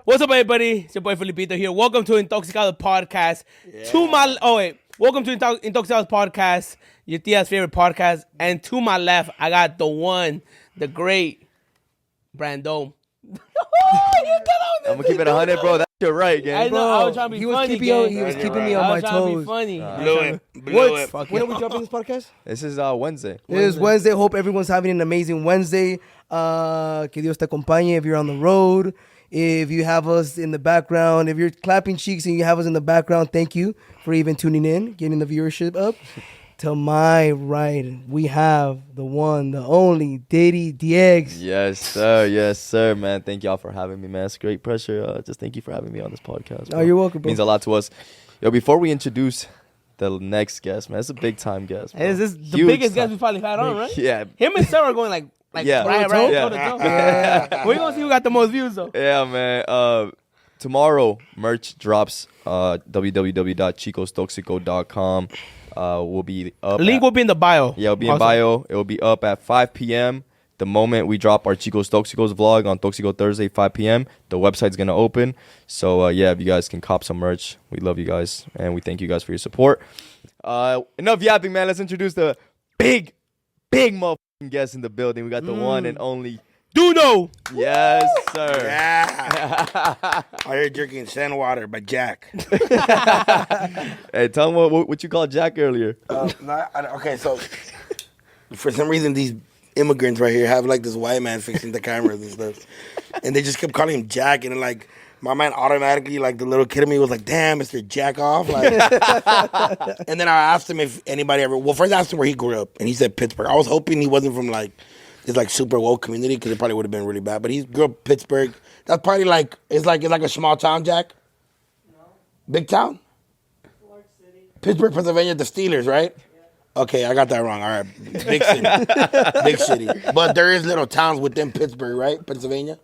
What's up, everybody? It's your boy Felipito here. Welcome to INTOXICADOS podcast. Welcome to INTOXICADOS podcast, your tia's favorite podcast. And to my left, I got the one, the great Brando. I'm gonna keep it 100, bro. That's your right, gang. I know. I was trying to be funny. He was keeping me on my toes. Funny. Blew it. When are we dropping this podcast? This is Wednesday. It is Wednesday. Hope everyone's having an amazing Wednesday. Que Dios te acompañe if you're on the road. If you have us in the background, if you're clapping cheeks and you have us in the background, thank you for even tuning in, getting the viewership up. To my right, we have the one, the only, Diddy DX. Yes, sir. Yes, sir, man. Thank y'all for having me, man. It's great pressure. Just thank you for having me on this podcast, bro. Oh, you're welcome, bro. It means a lot to us. Yo, before we introduce the next guest, man, it's a big time guest, bro. This is the biggest guest we probably had on, right? Yeah. Him and Sarah are going like yeah. right. Yeah. We're going to see who got the most views, though. Yeah, man. Tomorrow, merch drops. www.chicostoxico.com. Will be up. Link will be in the bio. Yeah, it'll be in bio. It will be up at 5 p.m. The moment we drop our Chicos Toxicos vlog on Toxico Thursday, 5 p.m., the website's going to open. So, yeah, if you guys can cop some merch, we love you guys, and we thank you guys for your support. Enough yapping, man. Let's introduce the big motherfucking guest in the building. We got the one and only Duno. Yes, sir. Yeah. I heard drinking sand water by Jack. Hey, tell him what you called Jack earlier. Okay, so for some reason these immigrants right here have like this white man fixing the cameras and stuff, and they just kept calling him Jack, and then, like my man automatically, like the little kid in me was like, "Damn, Mr. Jack off." Like, and then I asked him if anybody ever. Well, first I asked him where he grew up, and he said Pittsburgh. I was hoping he wasn't from like this like super woke community because it probably would have been really bad. But he grew up Pittsburgh. That's probably like it's like a small town, Jack. No. Big town. Large city. Pittsburgh, Pennsylvania, the Steelers, right? Yeah. Okay, I got that wrong. All right, big city, big city. But there is little towns within Pittsburgh, right? Pennsylvania.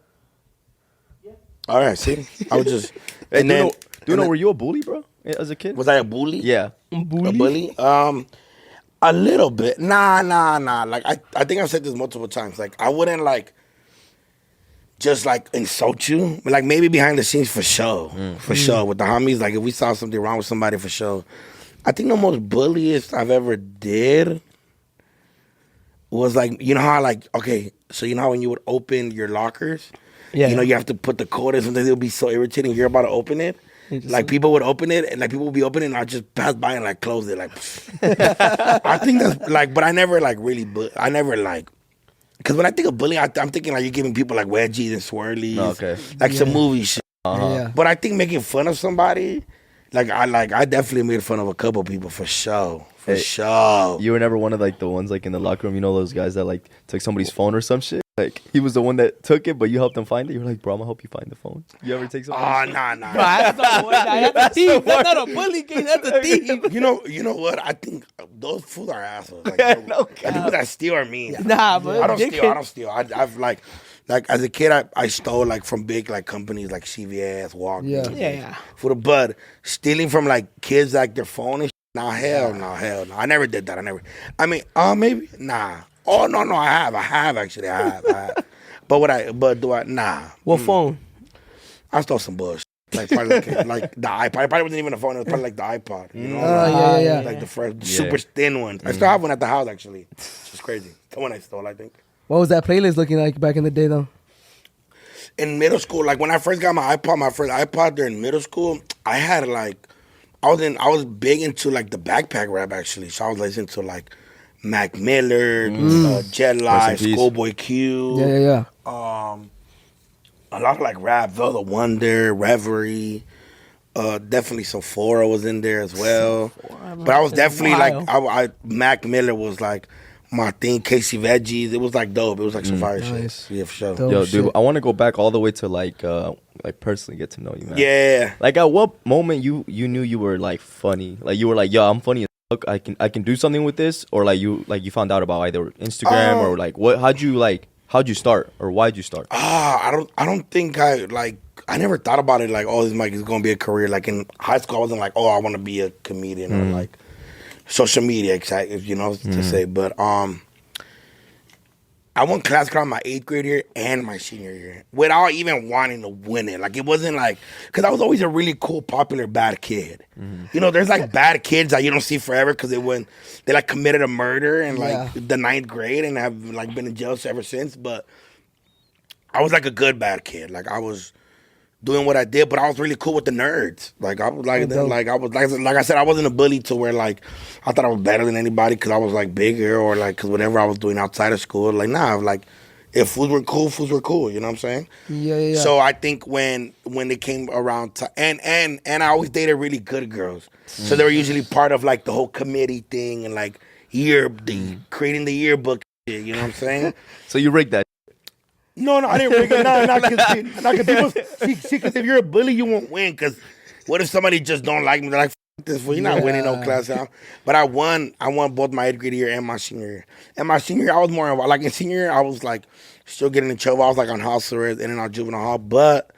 Yeah. All right, see, I was just. Hey, do you know were you a bully, bro, as a kid? Was I a bully? Yeah. A bully? A little bit. Nah. Like I think I've said this multiple times. Like I wouldn't like just like insult you, but like maybe behind the scenes for sure. For sure. With the homies, like if we saw something wrong with somebody for sure. I think the most bulliest I've ever did was like, you know how like, okay, so you know how when you would open your lockers, you know, you have to put the code in, sometimes it'll be so irritating, you're about to open it. Like people would open it and like people would be opening and I just pass by and like close it like I think that's like, but I never like really I never like, because when I think of bullying I'm thinking like you're giving people like wedgies and swirlies, like some movie shit. But I think making fun of somebody, I definitely made fun of a couple people for sure. For sure. You were never one of like the ones like in the locker room, you know, those guys that like took somebody's phone or some shit? Like he was the one that took it, but you helped him find it. You were like, bro, I'm gonna help you find the phone. You ever take something? Oh, nah. Bro, that's a thief. That's not a bully king. That's a thief. You know what? I think those fools are assholes. Like, No, people that steal are mean. Nah, but I don't steal. I've like as a kid, I stole like from big like companies like CVS, Walgreens. Yeah. For the bud, stealing from like kids like their phone and shit. Nah, hell no. I never did that. I mean, maybe nah. Oh no, I have actually. I have. But do I? Nah. What phone? I stole some bullshit. Like probably like the iPod. It probably wasn't even a phone. It was probably like the iPod. You know? Yeah. Like the first super thin one. I still have one at the house actually. It's just crazy. The one I stole, I think. What was that playlist looking like back in the day, though? In middle school, like when I first got my first iPod during middle school, I had like, I was big into like the backpack rap actually. So I was listening to like Mac Miller, Jet Li, Schoolboy Q. Yeah. A lot of like rap, The Wonder, Reverie. Definitely Sephora was in there as well. But I was definitely like, Mac Miller was like my thing. Casey Veggies, it was like dope. It was like some fire shit. Yeah, for sure. Dope. Yo, shit. dude, I want to go back all the way to like personally get to know you, man. Yeah. Like at what moment you knew you were like funny? Like you were like, yo, I'm funny as fuck. I can do something with this, or like you found out about either Instagram or like what? How'd you start, or why'd you start? I don't think I never thought about it like, oh, this is gonna be a career. Like in high school, I wasn't like, oh, I want to be a comedian or like. Social media, you know, to say, but I won class clown my 8th grade year and my senior year without even wanting to win it. Like, it wasn't like, because I was always a really cool, popular, bad kid. You know, there's like bad kids that you don't see forever because they like committed a murder in like the 9th grade and have like been in jail ever since. But I was like a good bad kid. Like, I was doing what I did, but I was really cool with the nerds. Like, I was like I said, I wasn't a bully to where like I thought I was better than anybody because I was like bigger or like because whatever I was doing outside of school. Like, nah, like if fools were cool, fools were cool. You know what I'm saying? Yeah. So I think when they came around to, and I always dated really good girls, so they were usually part of like the whole committee thing and like creating the yearbook. You know what I'm saying? So you rigged that. No, I didn't rig it. Not because people see, because if you're a bully, you won't win. Because what if somebody just don't like me? They're like, F this fool, you're not winning no class out. But I won both my 8th grade year and my senior year. And my senior year, I was more involved. Like in senior year, I was like still getting in trouble. I was like on house arrest, in and out juvenile hall. But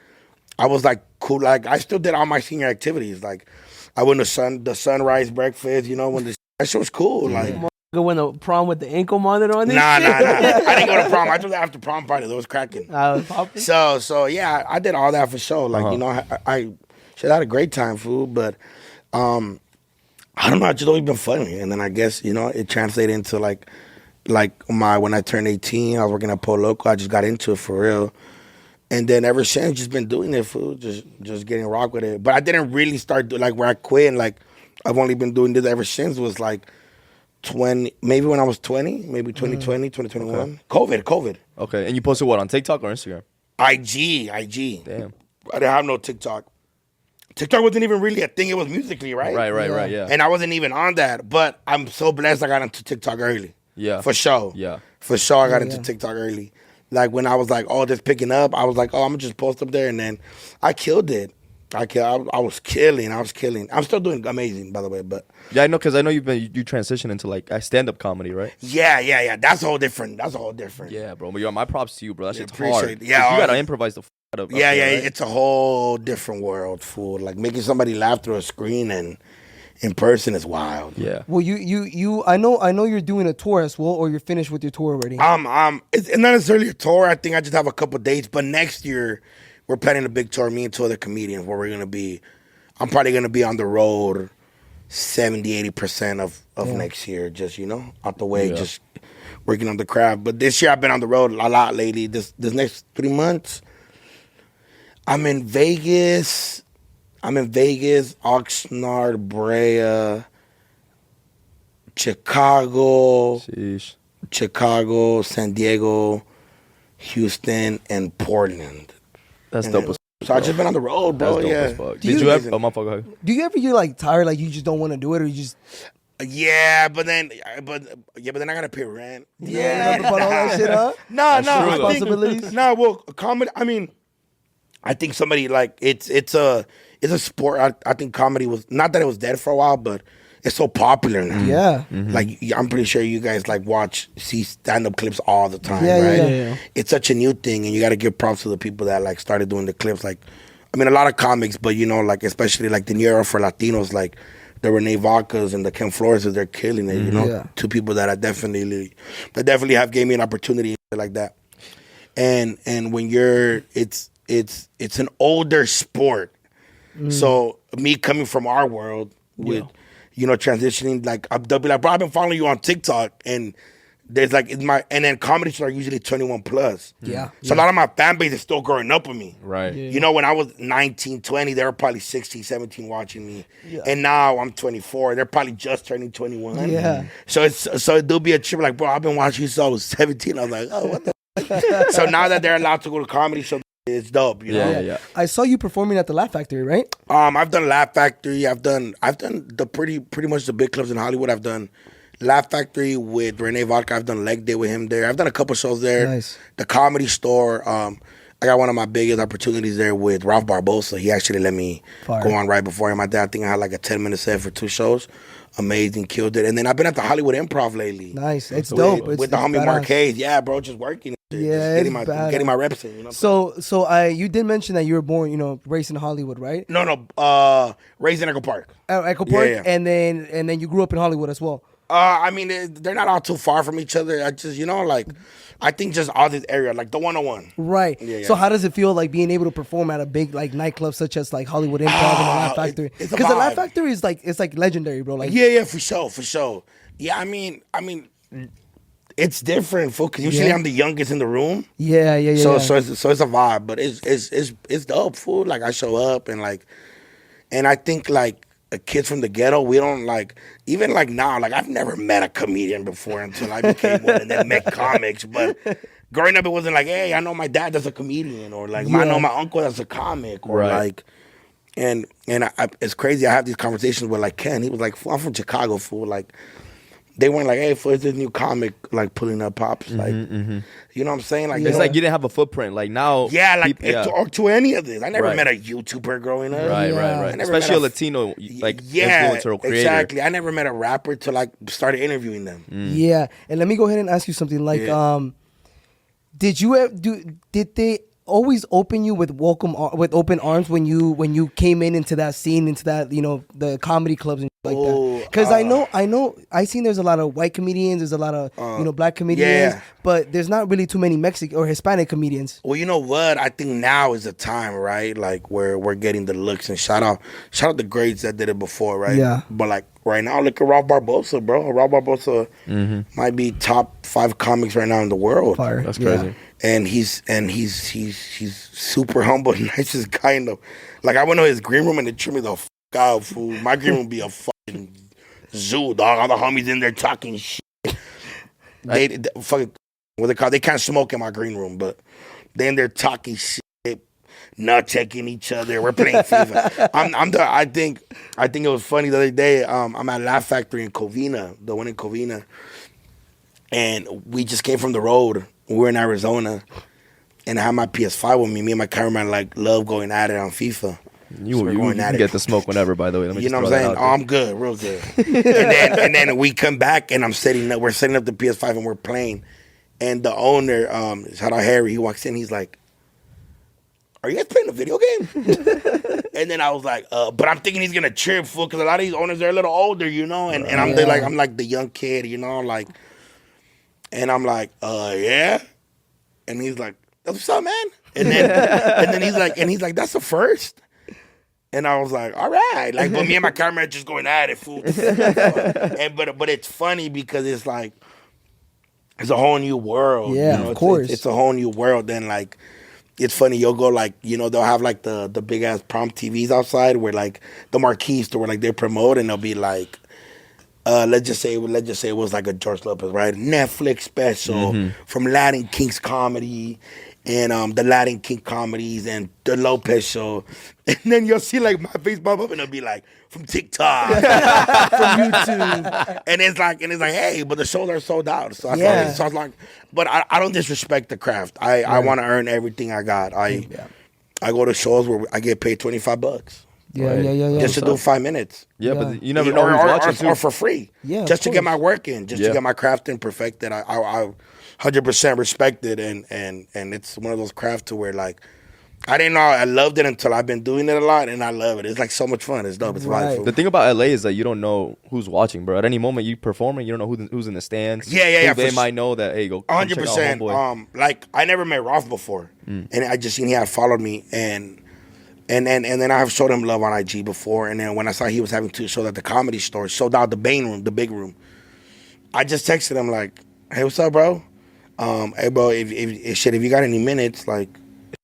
I was like cool. Like I still did all my senior activities. Like I went to the sunrise breakfast. You know, when that shit was cool. Like. Go win the prom with the ankle monitor on this? Nah. I didn't go to prom. I just after prom party. That was cracking. Popping? So yeah, I did all that for sure. Like you know, I had a great time, fool. But I don't know. It's just always been funny. And then I guess you know it translated into like when I turned 18, I was working at Polo Loco. I just got into it for real. And then ever since, just been doing it, fool. Just getting rock with it. But I didn't really start like where I quit. And like I've only been doing this ever since. Was like 20, maybe when I was 20, maybe 2020, 2021. Okay. COVID. Okay, and you posted what on TikTok or Instagram? IG. Damn. I didn't have no TikTok. TikTok wasn't even really a thing. It was Musical.ly, right? Right, yeah. And I wasn't even on that. But I'm so blessed I got into TikTok early. Yeah. For sure. Yeah. For sure I got into TikTok early. Like when I was like, oh, just picking up, I was like, oh, I'm going to just post up there. And then I killed it. I was killing. I'm still doing amazing, by the way. But yeah, I know, because I know you transitioned into like stand-up comedy, right? Yeah. That's a whole different. Yeah, bro. But yo, my props to you, bro. That shit's appreciate hard. it. Yeah, you gotta improvise the out of. Yeah. There, right? It's a whole different world, fool. Like making somebody laugh through a screen and in person is wild. Yeah. Well, you I know you're doing a tour as well, or you're finished with your tour already. It's not necessarily a tour. I think I just have a couple dates. But next year, we're planning a big tour. Me and 2 other comedians, where I'm probably gonna be on the road 70-80% of next year. Just out the way, just working on the craft. But this year I've been on the road a lot lately. This next 3 months, I'm in Vegas, Oxnard, Brea, Chicago, San Diego, Houston, and Portland. That's dope as fuck. So I've just been on the road, bro. That's dope as fuck. Did you ever? Oh, motherfucker. Do you ever get like tired, like you just don't want to do it, or you just? Yeah, but then I gotta pay rent. Yeah, about all that shit, huh? No, responsibilities. Well, comedy. I mean, I think somebody like it's a sport. I think comedy was not that it was dead for a while, but it's so popular now. Yeah, like I'm pretty sure you guys see stand-up clips all the time, right? Yeah. It's such a new thing, and you got to give props to the people that like started doing the clips. Like, I mean, a lot of comics, but like especially like the New Era for Latinos, like the Renee Vacas and the Ken Flores, they're killing it. You know, two people that definitely have gave me an opportunity like that. And when it's an older sport, so me coming from our world with. Transitioning, like, they'll be like, bro, I've been following you on TikTok, and there's like, and then comedy shows are usually 21 plus. Yeah. So a lot of my fan base is still growing up with me. Right. Yeah. When I was 19, 20, they were probably 16, 17 watching me. Yeah. And now I'm 24. They're probably just turning 21. Yeah. So there'll be a trip like, bro, I've been watching you since I was 17. I was like, oh, what the So now that they're allowed to go to comedy shows, it's dope, you know. Yeah. I saw you performing at the Laugh Factory, right? I've done Laugh Factory. I've done the pretty much the big clubs in Hollywood. I've done Laugh Factory with Renee Vodka. I've done Leg Day with him there. I've done a couple shows there. Nice. The Comedy Store. I got one of my biggest opportunities there with Ralph Barbosa. He actually let me go on right before him. I think I had like a 10-minute set for 2 shows. Amazing, killed it. And then I've been at the Hollywood Improv lately. Nice, it's dope. With the homie Marquez. Yeah, bro, just working. Yeah, just getting my reps in. So you did mention that you were born, raised in Hollywood, right? No, raised in Echo Park. Echo Park, Yeah. and then you grew up in Hollywood as well. I mean, they're not all too far from each other. I just, like, I think just all this area, like the 101. Right. Yeah. So how does it feel like being able to perform at a big like nightclub such as like Hollywood Improv and the Laugh Factory? It's a Because the Laugh vibe. Factory is like legendary, bro. Like Yeah, for sure. Yeah, I mean, it's different, fool. Because usually I'm the youngest in the room. yeah. So it's a vibe, but it's dope, fool. Like I show up and I think like kids from the ghetto, we don't like even like now. Like I've never met a comedian before until I became one and then met comics. But growing up, it wasn't like, hey, I know my dad that's a comedian, or like I know my uncle that's a comic, or like. And it's crazy. I have these conversations with like Ken. He was like, I'm from Chicago, fool. Like. They weren't like, hey, fool, it's this new comic like pulling up pops, like, you know what I'm saying? Like, It's like you didn't have a footprint. Like now, yeah, like to any of this. I never Right. met a YouTuber growing up. Right. I never Especially a met Latino influencer or creator. Exactly. I never met a rapper till like started interviewing them. Yeah. And let me go ahead and ask you something. Like, did they always open you with open arms when you came into that scene, into that, the comedy clubs and like that? Because I seen there's a lot of white comedians, there's a lot of black comedians, but there's not really too many Mexican or Hispanic comedians. Well, you know what? I think now is the time, right? Like where we're getting the looks, and shout out the greats that did it before, right? Yeah. But like right now, look at Ralph Barbosa, bro. Ralph Barbosa might be top 5 comics right now in the world. Fire. That's crazy. Yeah. And he's super humble, nicest kind of. Like I went to his green room and they tripped me the fuck out, fool. My green room be a fucking zoo, dog. All the homies in there talking shit. They fucking what they call. They can't smoke in my green room, but they in there talking shit, nut checking each other. We're playing FIFA. I think it was funny the other day. I'm at Laugh Factory in Covina, the one in Covina, and we just came from the road. We were in Arizona, and I had my PS5 with me. Me and my cameraman like love going at it on FIFA. You can get the smoke whenever, by the way. Let me You know just what I'm throw saying? that Oh, out I'm good, real good. and then we come back, and we're setting up the PS5, and we're playing. And the owner, shout out Harry, he walks in, he's like, "Are you guys playing a video game?" And then I was like, but I'm thinking he's gonna trip, fool, because a lot of these owners are a little older, and I'm like the young kid, like. And I'm like, yeah. And he's like, that's what's up, man. And then he's like, that's the first. And I was like, all right. Like, but me and my cameraman just going at it, fool. But it's funny because it's like, it's a whole new world. Yeah, of course. It's a whole new world. Then like, it's funny. You'll go like, they'll have like the big ass prompt TVs outside where like the marquee store where like they promote, and they'll be like, let's just say it was like a George Lopez, right? Netflix special from Latin Kings comedy, and the Latin King comedies and the Lopez show, and then you'll see like my face pop up, and it'll be like from TikTok, from YouTube, and it's like, hey, but the shows are sold out. So I was like, but I don't disrespect the craft. I want to earn everything I got. I go to shows where I get paid $25. Yeah. Just to do 5 minutes. Yeah, but you never know who's watching too. Or for free. Yeah, just to get my work in, just to get my craft in perfected. I 100% respect it, and it's one of those crafts to where like I didn't know I loved it until I've been doing it a lot, and I love it. It's like so much fun. It's dope. It's Right. wonderful. The thing about LA is that you don't know who's watching, bro. At any moment you performing, you don't know who's in the stands. Yeah. They might know that, hey, go 100%. Like I never met Rolf before, and I just seen he had followed me, and then I have showed him love on IG before, and then when I saw he was having 2 shows at the Comedy Store, sold out the main room, the big room, I just texted him like, hey, what's up, bro? Hey, bro, if you got any minutes, like,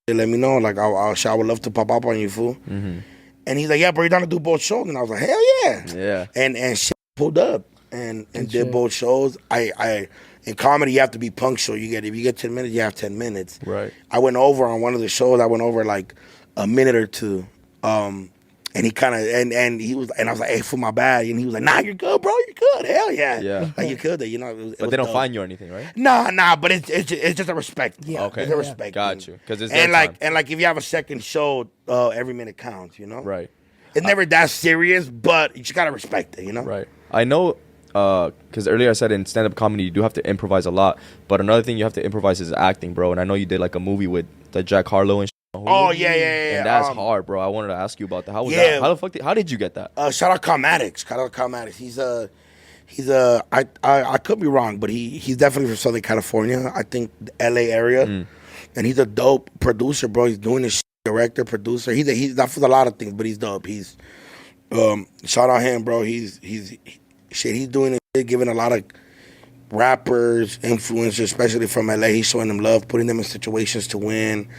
let me know. Like, I would love to pop up on you, fool. And he's like, yeah, bro, you down to do both shows? And I was like, hell yeah. Yeah. And shit pulled up and did both shows. In comedy, you have to be punctual. If you get 10 minutes, you have 10 minutes. Right. I went over on one of the shows. Like a minute or two, and he kind of and he was, and I was like, hey, for my bad, and he was like, nah, you're good, bro, you're good, hell yeah, like you killed it, But they don't find you or anything, right? Nah, but it's just a respect. Yeah. Okay. It's a respect. Got you. Because it's and their like time. if you have a second show, every minute counts, Right. It's never that serious, but you just gotta respect it, Right. I know, because earlier I said in stand-up comedy you do have to improvise a lot, but another thing you have to improvise is acting, bro. And I know you did like a movie with the Jack Harlow and Oh yeah. And that's hard, bro. I wanted to ask you about that. How was Yeah. that? How did you get that? Shout out Comatics. He's I could be wrong, but he's definitely from Southern California. I think the LA area, and he's a dope producer, bro. He's doing this shit, director, producer. He's that for a lot of things, but he's dope. He's shout out him, bro. He's doing it, giving a lot of rappers, influencers, especially from LA. He's showing them love, putting them in situations to win.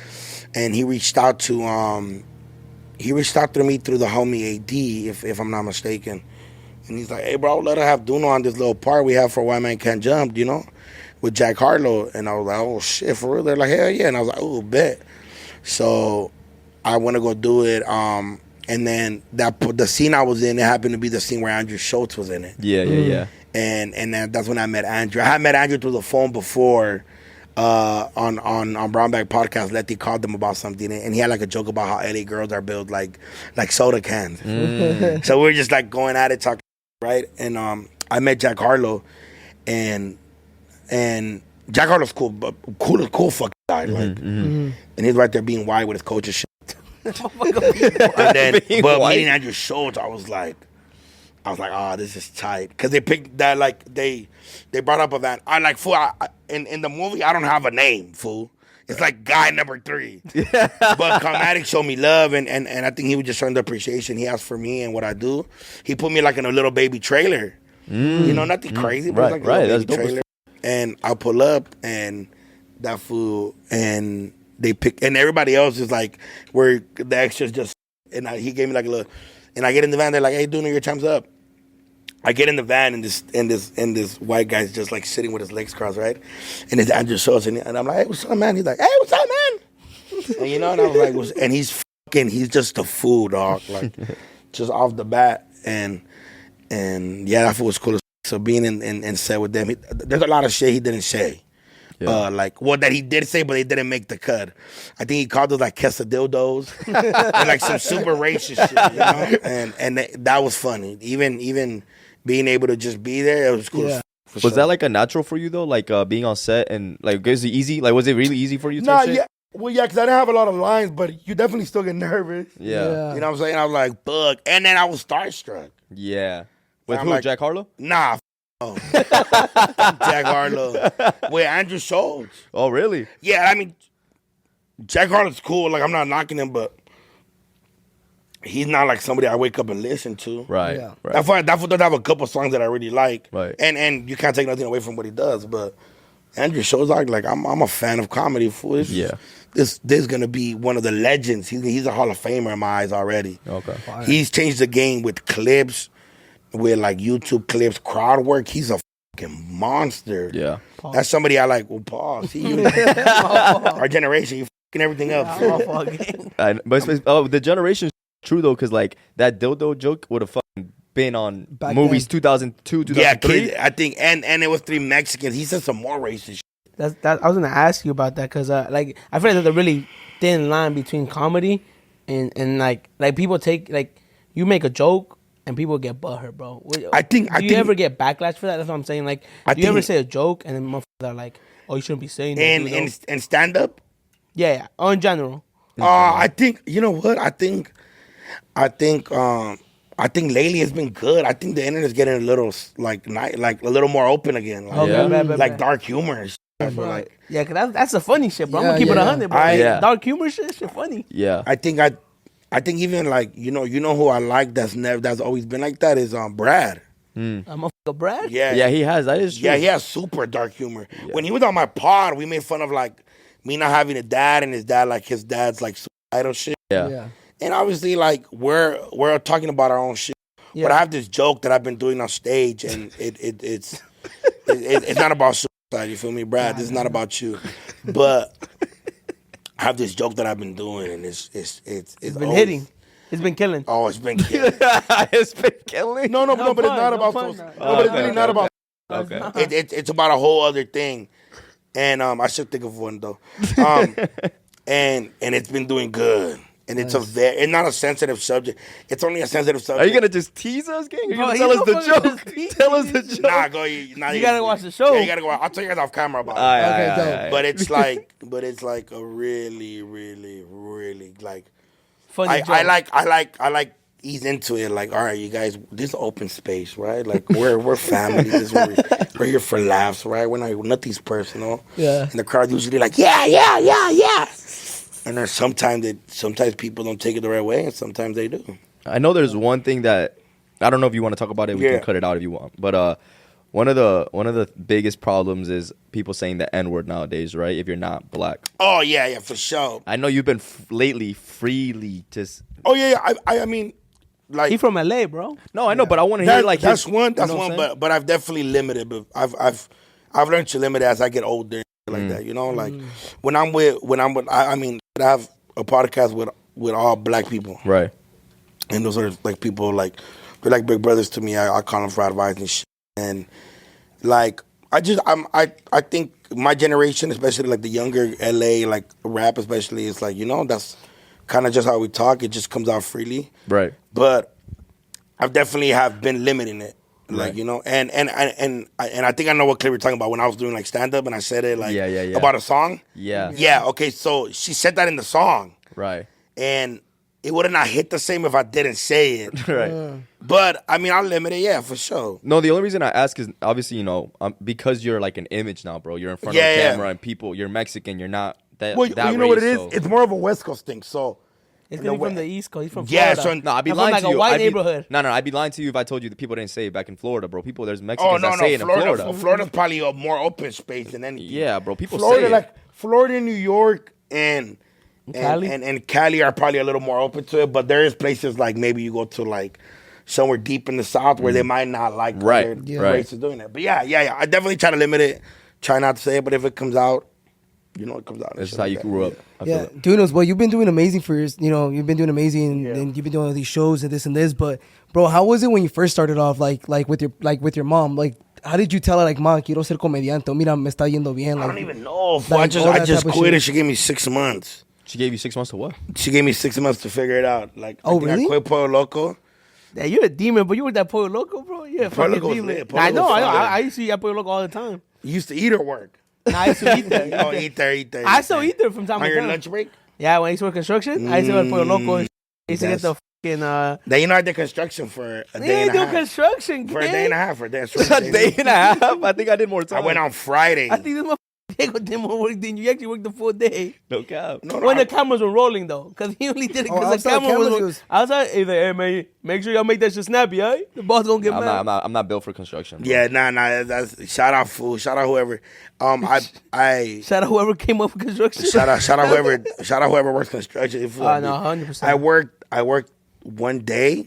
And he reached out to me through the homie AD, if I'm not mistaken. And he's like, hey, bro, let her have Duno on this little part we have for White Man Can't Jump, you know, with Jack Harlow. And I was like, oh, shit, for real? They're like, hell yeah. And I was like, oh, bet. So I want to go do it. And then the scene I was in, it happened to be the scene where Andrew Schultz was in it. Yeah. And then that's when I met Andrew. I had met Andrew through the phone before on Brown Bag Podcast. Letty called them about something, and he had like a joke about how LA girls are built like soda cans. So we were just like going at it, talking, right? And I met Jack Harlow, and Jack Harlow's cool, but cool fucking guy, like, and he's right there being white with his coach and shit. And then, but meeting Andrew Schultz, I was like, oh, this is tight. Because they picked that, like, they brought up a van. I like, fool, in the movie, I don't have a name, fool. It's like guy number 3. But Comedic showed me love, and I think he was just showing the appreciation he has for me and what I do. He put me, like, in a little baby trailer. You know, nothing crazy, but like a little baby trailer. And I pull up, and that fool, and they pick, and everybody else is like, where the extras just, and he gave me like a little, and I get in the van, they're like, hey, Duno, your time's up. I get in the van, and this white guy's just like sitting with his legs crossed, right? And it's Andrew Schultz, and I'm like, hey, what's up, man? He's like, hey, what's up, man? And you know, and I was like, and he's just a fool, dog, like, just off the bat, and yeah, that fool was cool. So being in set with them, there's a lot of shit he didn't say. Yeah. That he did say, but they didn't make the cut. I think he called those like quesadildos and like some super racist shit, you know? And that was funny. Even being able to just be there, it was cool. Yeah. Was that like a natural for you though? Like being on set and like, was it easy? Like, was it really easy for you? Nah, yeah. Well, yeah, because I didn't have a lot of lines, but you definitely still get nervous. Yeah. You know what I'm saying? I was like, fuck. And then I was starstruck. Yeah. With who, like, Jack Harlow? Nah, Jack Harlow. With Andrew Schultz. Oh, really? Yeah, I mean, Jack Harlow's cool. Like, I'm not knocking him, but he's not like somebody I wake up and listen to. Right. Yeah. Right. That does have a couple songs that I really like. Right. And you can't take nothing away from what he does, but Andrew Schultz, like I'm a fan of comedy. Fool. This is gonna be one of the legends. He's a Hall of Famer in my eyes already. Okay. Fire. He's changed the game with clips, with like YouTube clips, crowd work. He's a fucking monster. Yeah. That's somebody I like. Well, Paul, see you. Our generation, you fucking everything up. But the generation is true though, because like that dildo joke would have fucking been on Back movies then. 2002, 2003. Yeah, kid, I think, and it was 3 Mexicans. He said some more racist shit. I was gonna ask you about that because like I feel like there's a really thin line between comedy and like people take, like, you make a joke and people get butthurt, bro. Do you ever get backlash for that? That's what I'm saying. Like, do you ever say a joke and then motherfuckers are like, oh, you shouldn't be saying that. And stand up. Yeah. Oh, in general. I think, you know what? I think lately it's been good. I think the internet's getting a little like a little more open again. Like, like dark humor and shit. Like, yeah, cause that's the funny shit, bro. Yeah, I'm gonna keep it 100, bro. Dark humor shit funny. Yeah. I think even like you know who I like that's always been like that is Brad. I'm a Brad. Yeah, he has. That is true. Yeah, he has super dark humor. Yeah. When he was on my pod, we made fun of like me not having a dad and his dad's like suicidal shit. Yeah. And obviously, like we're talking about our own shit. Yeah. But I have this joke that I've been doing on stage, and it's not about suicide. You feel me, Brad? This is not about you. But I have this joke that I've been doing, and it's been hitting. It's been killing. Oh, it's been killing. It's been killing. No, but it's not about suicide. No, but it's really not about. Okay. It's about a whole other thing, and I should think of one though. And it's been doing good. And it's it's not a sensitive subject. It's only a sensitive subject. Are you gonna just tease us, gang? You're gonna tell us the joke? Tell us the joke. Nah, you gotta watch the show. Yeah, you gotta go. I'll tell you guys off camera about it. Okay, but it's like a really, really, really like funny joke. I like ease into it. Like, all right, you guys, this is open space, right? Like, we're family. This is we're here for laughs, right? We're not, nothing's personal. Yeah. And the crowd usually like, yeah. And there's sometimes people don't take it the right way, and sometimes they do. I know there's one thing that I don't know if you want to talk about it. We can cut it out if you want. But one of the biggest problems is people saying the N-word nowadays, right? If you're not black. Oh yeah, for sure. I know you've been lately freely just. Oh yeah. I mean, like He from LA, bro. No, I know, but I want to hear like that's his, one. That's you know what I'm one. saying? But I've definitely limited. But I've learned to limit it as I get older, like that. You know, like when I'm with. I mean, I have a podcast with all black people, right. and those are like people like they're like big brothers to me. I call them for advice and shit. And like I think my generation, especially like the younger LA like rap, especially, is like, you know, that's kind of just how we talk. It just comes out freely, Right. But I've definitely have been limiting it, like Right. you know, and I think I know what clip you're talking about when I was doing like stand up and I said it like Yeah. about a song. Yeah. Okay, so she said that in the song, Right. and it would have not hit the same if I didn't say it. Right. But I mean, I'll limit it, yeah, for sure. No, the only reason I ask is obviously, you know, because you're like an image now, bro. You're in front of Yeah, the yeah. camera and people. You're Mexican. You're not that. Well, that you know what it race, is? so- It's more of a West Coast thing. So He's No, from wait. the East Coast. He's from Yeah, Florida. so- No, I'd be I'm lying from to like you. a white I'd be- neighborhood. No, I'd be lying to you if I told you that people didn't say it back in Florida, bro. There's oh Mexicans no, that say it in Florida. Florida's probably a more open space than anything. Yeah, bro. People Florida, say it. like Florida, New York, and Cali? and Cali are probably a little more open to it. But there is places like maybe you go to like somewhere deep in the South where they might not like Right, other right. races doing it. But yeah. I definitely try to limit it. Try not to say it, but if it comes out, you know it comes out. This is how you grew up. I feel Yeah, it. Dunos, well, you've been doing amazing for your, you know, you've been doing amazing, Yeah. and you've been doing all these shows and this. But, bro, how was it when you first started off, like with your mom? Like, how did you tell her, like, "Ma, quiero ser comediante"? O, mira, me está yendo bien. I Like, don't even know. like, I all just that type of quit shit. and she gave me 6 months. She gave you 6 months to what? She gave me 6 months to figure it out. Like, Oh, I think really? I quit Pollo Loco. Yeah, you're a demon, but you were that Pollo Loco, bro. Yeah, Pollo fucking Loco's demon. lit. Pollo I know. Loco's solid. I used to eat at Pollo Loco all the time. You used to eat or work? Nah, I used to eat there. Oh, eat there. I still eat there from time On to your time. lunch break? Yeah, when I used to work construction, I used to go to Pollo Loco. And I used to get the fucking. Then you know I did construction for a day They and a do half. construction, For a day and a half. For a day, A day and a half. I think I did more I time. went on Friday. I think this motherfucker did more work than you. actually worked the full day. No cap. No, When I- the cameras were rolling, though. Because he only did it Oh, because the outside camera cameras, he was outside. He's like, hey, man, make sure y'all make that shit snappy, all right? The boss gonna get mad. I'm not built for construction. Bro. Yeah, nah. That's shout out fool. Shout out whoever. I Shout out whoever came up with construction. shout out whoever works construction. Fool. No, 100%. I worked one day,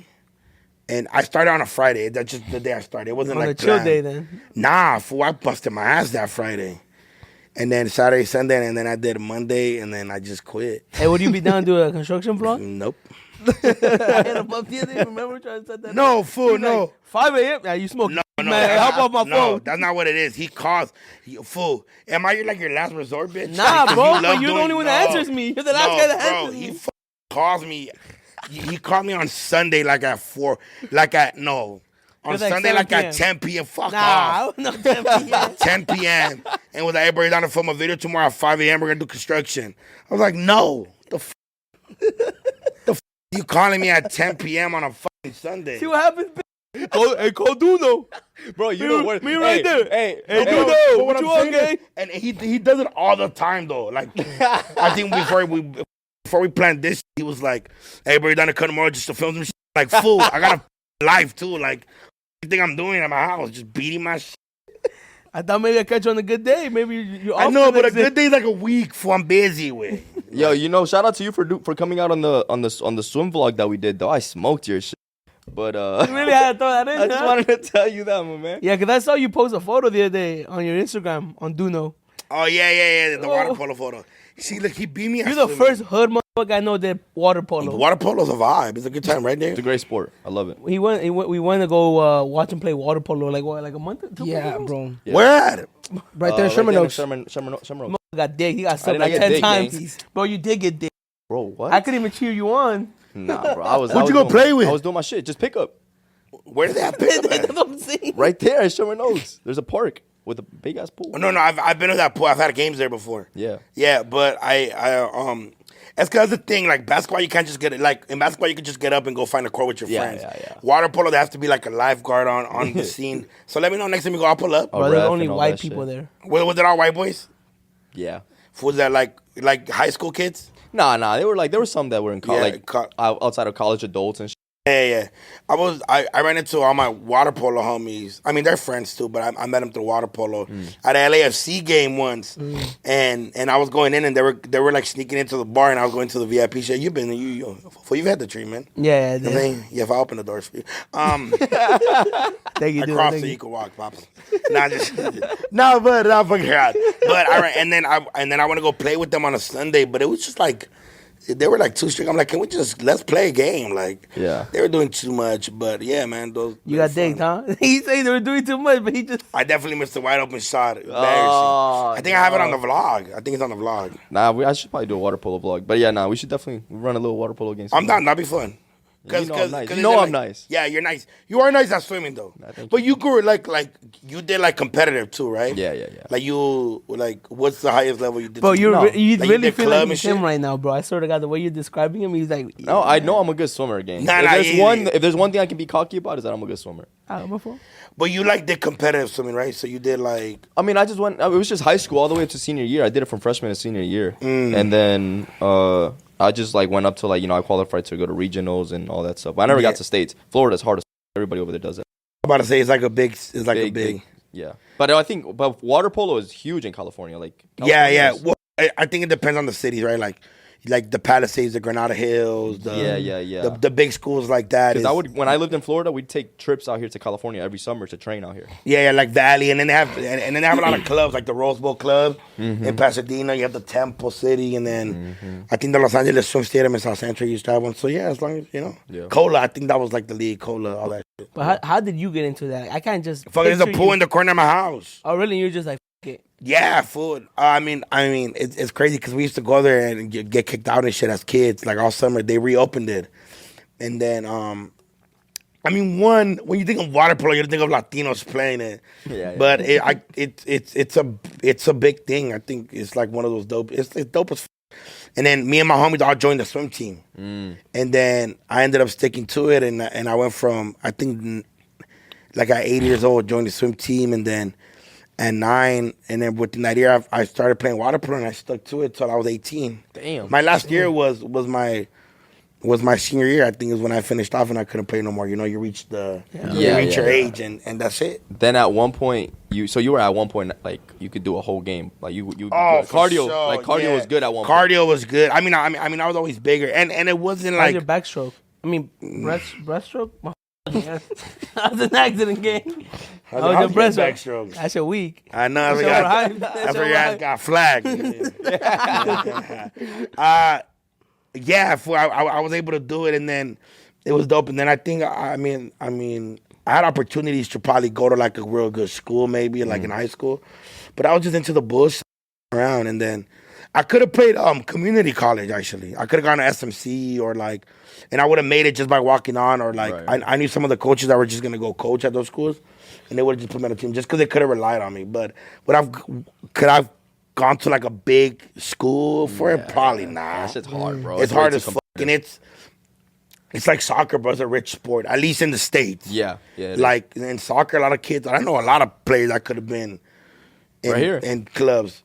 and I started on a Friday. That's just the day I started. It wasn't On like a chill planned. day, then. Nah, fool. I busted my ass that Friday, and then Saturday, Sunday, and then I did Monday, and then I just quit. Hey, would you be down to do a construction vlog? Nope. I had a buff the other day, remember trying to set that No, up? fool. He's No. like, 5 a.m. Yeah, you smoke. No, man, that's help off my no, phone. that's not what it is. He calls, fool. Am I like your last resort, bitch? Nah, Like, bro, you but love you're the doing- only one that answers me. You're the last guy that bro, answers me. He calls me. He called me on Sunday like at 4, on was like Sunday 7 like p.m. at 10 p.m. Fuck Nah, off. I was not 10 p.m. and was like, everybody down to film a video tomorrow at 5 a.m. We're gonna do construction. I was like, no. You calling me at 10 p.m. on a fucking Sunday? See what happens, bitch? Hey, call Duno. Bro, you know what? Me right there. Hey, Hey, No, Duno, but what I'm you on, saying is- gang? And he does it all the time though. Like I think before we planned this, he was like, "Hey, bro, you down to come tomorrow just to film some shit?" Like, fool, I got a life too. Like, you think I'm doing at my house, just beating my shit. I thought maybe I'd catch you on a good day. Maybe you're I off know, the but a next day. good day's like a week. Fool, I'm busy with. Yo, you know, shout out to you for coming out on the swim vlog that we did. Though I smoked your shit, but You really had to throw that in, I just huh? wanted to tell you that, my man. Yeah, because I saw you post a photo the other day on your Instagram on Duno. Oh yeah, the water Oh. polo photo. See, look, he beat me. at You're the swimming. first hood motherfucker I know that water polo. The water polo's a vibe. It's a good time right there. It's a great sport. I love it. We went to go watch him play water polo like a month or 2 yeah, months ago? bro. Yeah. Where at? Right there, Sherman Oaks. Sherman Oaks. Motherfucker got dick. He got I sucked did like not get 10 dick, times. gang. Bro, you did get dick. Bro, what? I couldn't even cheer you on. Nah, bro. I was. Where'd I you was go doing- play with? I was doing my shit. Just pick up. Where did that pick That's at? what I'm saying. Right there at Sherman Oaks. There's a park with a big ass pool. No, I've been to that pool. I've had games there before. Yeah. Yeah, but I That's because the thing, like basketball, you can't just get it. Like in basketball, you can just get up and go find a court with your friends. Yeah. Water polo, there has to be like a lifeguard on the scene. So let me know next time you go. I'll pull up. Bro, there's ref only and all white that people shit. there. Was it all white boys? Yeah. Was that like high school kids? Nah. There were some that were in college, Yeah, outside of college adults and shit. Yeah. I ran into all my water polo homies. I mean, they're friends too, but I met them through water polo at an LAFC game once, and I was going in, and they were like sneaking into the bar, and I was going to the VIP shit. You've had the treatment. Yeah, I mean, if I open the doors for you, thank you, I dude. crossed Thank so you. you could walk, pops. But I forgot. But and then I want to go play with them on a Sunday, but it was just like. They were like too strict. I'm like, can we let's play a game? Like, Yeah. they were doing too much. But yeah, man, You got digged, huh? He said they were doing too much, but he just. I definitely missed a wide open shot. Embarrassing. Oh, I think I have it on the vlog. I think it's on the vlog. Nah, I should probably do a water polo vlog. But yeah, we should definitely run a little water polo game. I'm down. That'd be fun. You know I'm nice. Cause You know I'm like- nice. Yeah, you're nice. You are nice at swimming though. thank But you grew like you did like competitive too, right? Yeah. Like what's the highest level you did? Bro, you Like, you really did feel club like and he's him shit? right now, bro. I swear to God, the way you're describing him, he's like. No, I know I'm a good swimmer again. Nah, If there's one thing I can be cocky about is that I'm a good swimmer. Before. But you like did competitive swimming, right? So you did like I mean, it was just high school all the way up to senior year. I did it from freshman to senior year. And then I just like went up to like, I qualified to go to regionals and all that stuff. But I never got to states. Florida's hard as everybody over there does it. I'm about to say it's like a big. Yeah. But I think water polo is huge in California. Like Yeah. California is- Well, I think it depends on the cities, right? Like the Palisades, the Granada Hills, Yeah. the big schools like that. Because when I lived in Florida, we'd take trips out here to California every summer to train out here. Yeah, like Valley, and then they have a lot of clubs like the Rose Bowl Club in Pasadena. You have the Temple City, and then I think the Los Angeles Swim Stadium in South Central used to have one. So yeah, as long as Yeah. Cola, I think that was like the league. Cola, all that shit. But how did you get into that? I can't just. Fuck, there's a picture pool you- in the corner of my house. Oh, really? You're just like, F it. Yeah, food. I mean, it's crazy because we used to go there and get kicked out and shit as kids. Like all summer, they reopened it, and then I mean, when you think of water polo, you think of Latinos playing it. Yeah. But it's a big thing. I think it's like one of those dope. It's dope as. And then me and my homies all joined the swim team, and then I ended up sticking to it, and I went from I think like at 8 years old joined the swim team, and then at 9, and then within that year I started playing water polo, and I stuck to it till I was 18. Damn. My last year was my senior year. I think is when I finished off and I couldn't play no more. You reach your age, and that's it. Then at one point, you were at one point like you could do a whole game. Like you Oh, for cardio, sure, like cardio yeah. was good at one point. Cardio was good. I mean, I was always bigger, and it wasn't How's like your backstroke? I mean, breaststroke? That was an accident game. how's How's your your breaststroke? backstroke? That's your week. I know. That's overhyped. That's That's where your ass overhyped. got flagged. Yeah, I was able to do it, and then it was dope. And then I think, I mean, I had opportunities to probably go to like a real good school, maybe like in high school, but I was just into the bullshit around. And then I could have played community college. Actually, I could have gone to SMC or like, and I would have made it just by walking on, or like Right. I knew some of the coaches that were just gonna go coach at those schools, and they would have just put me on a team just because they could have relied on me. But could I've gone to like a big school for it? Probably not. That shit's hard, bro. It's way hard too as fuck, and it's like soccer, bro. It's a rich sport, at least in the States. Yeah. it is. Like in soccer, a lot of kids. I know a lot of players that could have been in, Right here. in clubs,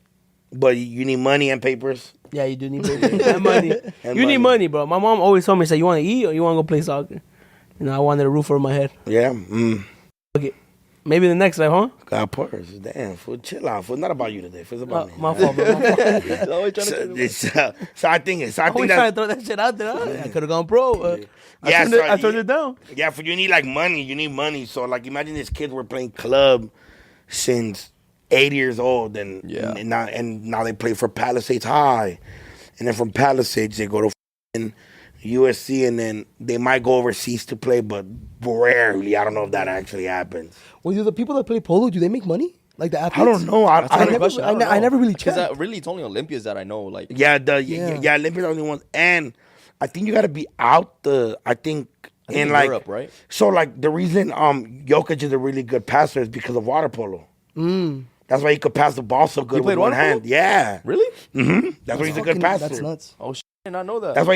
but you need money and papers. Yeah, you do need and money. And You money. need money, bro. My mom always told me, "Say you want to eat or you want to go play soccer." I wanted a roof over my head. Yeah, Okay, maybe the next life, huh? got purse. Damn, fool, chill out. Fool, not about you today. Fool, it's about me. My fault, bro. My fault. He's always trying to get So I think Always that. trying to throw that shit out there. Huh? I could have gone pro. Yeah, I turned it down. Yeah, for you need like money. You need money. So like, imagine these kids were playing club since 8 years old, and Yeah. and now they play for Palisades High, and then from Palisades they go to USC, and then they might go overseas to play, but rarely. I don't know if that actually happens. Well, do the people that play polo, do they make money? Like the athletes? I don't know. I I never. never- I never really Because checked. really, it's only Olympias that I know. Like, Yeah, Yeah. Olympics are the only ones, and I think you got to be out the. I think I think in in like Europe, right? So like the reason Jokic is a really good passer is because of water polo. That's why he could pass the ball so good He with played one water polo? hand. Yeah. Really? That's why he's a good Fucking- passer. That's nuts. Oh, shit. did not know that. That's why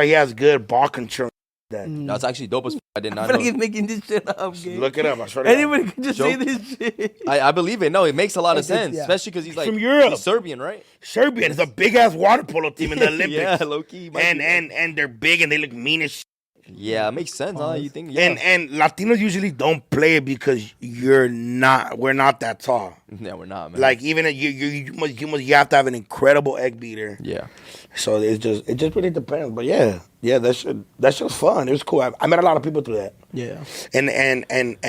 he has good ball control. That's actually dope as I did I not feel know. like he's making this shit up. Gang. Look it up. I swear to God. Anybody can just say Joke. this shit. I believe it. No, it makes a lot of sense, yeah. especially because he's like from Europe. He's Serbian, right? Serbia is a big ass water polo team in the Olympics. Yeah, low key. And they're big and they look mean as shit. Yeah, it makes sense, huh? You think? Yeah. And Latinos usually don't play it because we're not that tall. Yeah, we're not, man. Like even you have to have an incredible egg beater. Yeah. So it just really depends. But yeah, that's just fun. It was cool. I met a lot of people through that. Yeah. And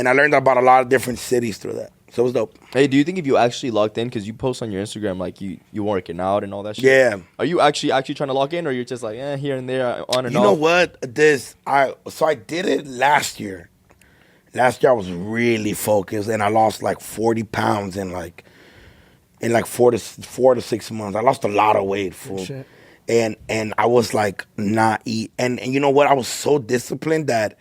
I learned about a lot of different cities through that. So it was dope. Hey, do you think if you actually locked in, because you post on your Instagram like you working out and all that shit? Yeah. Are you actually trying to lock in, or you're just like here and there, on and You off? know what? I did it last year. Last year I was really focused and I lost like 40 pounds in 4 to 6 months. I lost a lot of weight, fool. Shit. And I was like not eat. And you know what? I was so disciplined that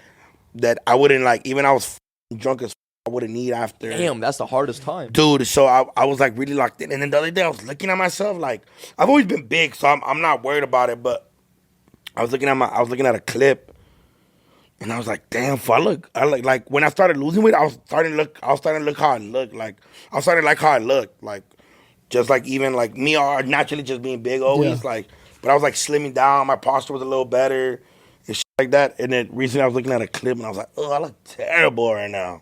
I wouldn't like, even I was drunk as I wouldn't eat after. Damn, that's the hardest time. Dude, so I was like really locked in. And then the other day I was looking at myself like, I've always been big, so I'm not worried about it. But I was looking at a clip, and I was like, damn, I look like when I started losing weight, I was starting to look how I look. Like I was starting to like how I look. Like just like even like me or naturally just being big always. Yeah. Like, but I was like slimming down, my posture was a little better and shit like that. And then recently I was looking at a clip and I was like, oh, I look terrible right now.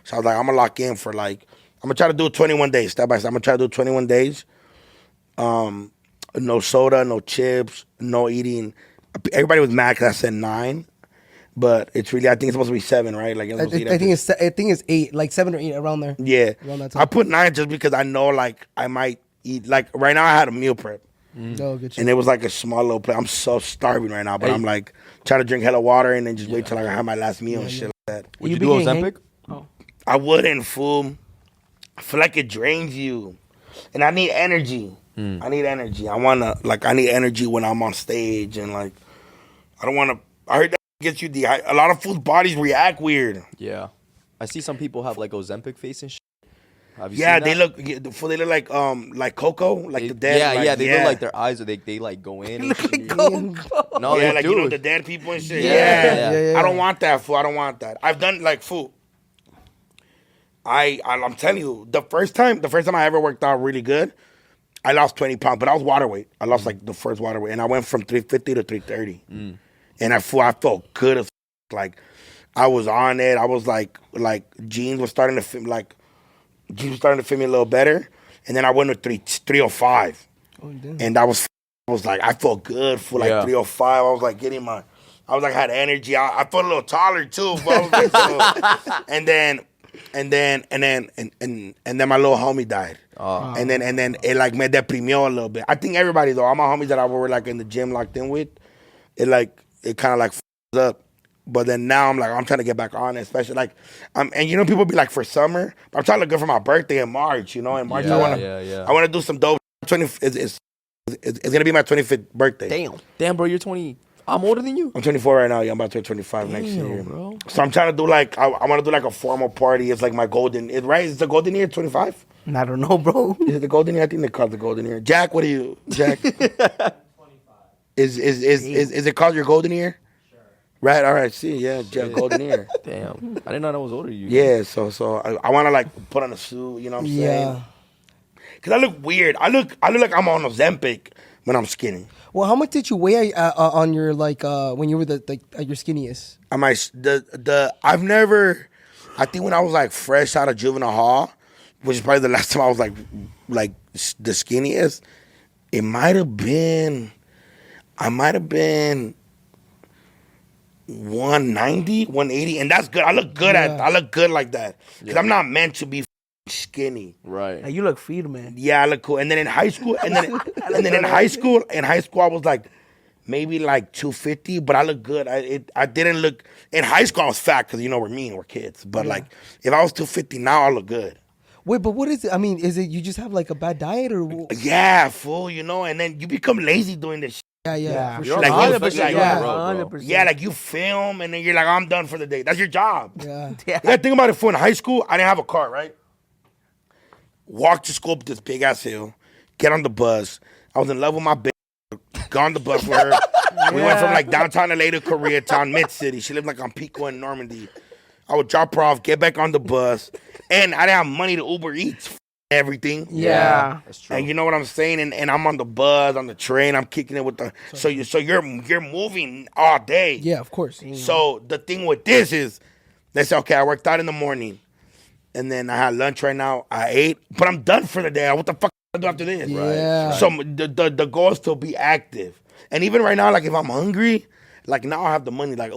So I was like, I'm gonna lock in for like, I'm gonna try to do 21 days, step by step. I'm gonna try to do 21 days. No soda, no chips, no eating. Everybody was mad because I said 9, but it's really, I think it's supposed to be 7, right? Like I think it's 8, like 7 or 8 around there. yeah. Around that time. I put 9 just because I know like I might eat. Like right now I had a meal prep. Oh, good shit. And it was like a small little plate. I'm so starving right now, but Hey. I'm like trying to drink hella water and then just wait till I have my last meal and shit like that. Would You you do became Ozempic? I wouldn't, fool. I feel like it drains you. And I need energy. I need energy. I need energy when I'm on stage and like, I don't want to, I heard that gets you a lot of fools' bodies react weird. Yeah. I see some people have like Ozempic face and shit. Have you Yeah, seen that? they look like Coco, like the dead. Yeah, they look like their eyes, or they like go in. And shit. No, yeah, they like do. you know the dead people and shit. Yeah. Yeah. I don't want that, fool. I don't want that. I've done like fool. I'm telling you, the first time I ever worked out really good, I lost 20 pounds, but I was water weight. I lost like the first water weight, and I went from 350 to 330. And I felt good as like I was on it. I was like jeans was starting to fit me a little better, and then I went to 305, and I was like I felt good for like 305. I was like had energy. I felt a little taller too. But I was like, and then my little homie died. And then it like me deprimió a little bit. I think everybody though, all my homies that I were like in the gym locked in with, it kind of like f***s up. But then now I'm trying to get back on it, especially like and you know people be like for summer, but I'm trying to look good for my birthday in March. You know, in March I want to do some dope. It's gonna be my 25th birthday. Damn, bro, you're 20. I'm older than you. I'm 24 right now. Yeah, I'm about to turn 25 next year. Bro. So I'm trying to do like I want to do like a formal party. It's like my golden. Right? Is the golden year 25? I don't know, bro. Is it the golden year? I think they call it the golden year. Jack, what are you? Jack. 25. Is it called your golden year? Sure. Right. All right. See. Yeah. Jack, golden year. Damn, I didn't know I was older than you. Yeah. So I want to like put on a suit. You know what I'm saying? Cause I look weird. I look like I'm on Ozempic when I'm skinny. Well, how much did you weigh on your like when you were at your skinniest? I've never. I think when I was like fresh out of juvenile hall, which is probably the last time I was like the skinniest, it might have been. I might have been 190, 180, and that's good. I look good I look good like that because I'm not meant to be skinny. Right. Like, you look feed, man. Yeah, I look cool. And then in high school, in high school, I was like maybe like 250, but I look good. I didn't look in high school. I was fat because you know we're kids. But like if I was 250 now, I look good. Wait, but what is it? I mean, is it you just have like a bad diet or? Yeah, fool. You know, and then you become lazy doing this. Yeah. For You're sure. Like, 100%. yeah, 100%. Yeah, like you film and then you're like, I'm done for the day. That's your job. Yeah. You gotta think about it. For in high school, I didn't have a car, right? Walk to school up this big ass hill, get on the bus. I was in love with my bitch Go on the bus with her. We went from like downtown LA to Koreatown, Mid-City. She lived like on Pico in Normandy. I would drop her off, get back on the bus, and I didn't have money to Uber Eats everything. Yeah. That's true. And you know what I'm saying? And I'm on the bus, on the train, I'm kicking it with the so you're moving all day. Yeah, of course. So the thing with this is, they say, okay, I worked out in the morning, and then I had lunch right now. I ate, but I'm done for the day. What the fuck do I do after this? Yeah. So the goal is to be active. And even right now, like if I'm hungry, like now I have the money. Like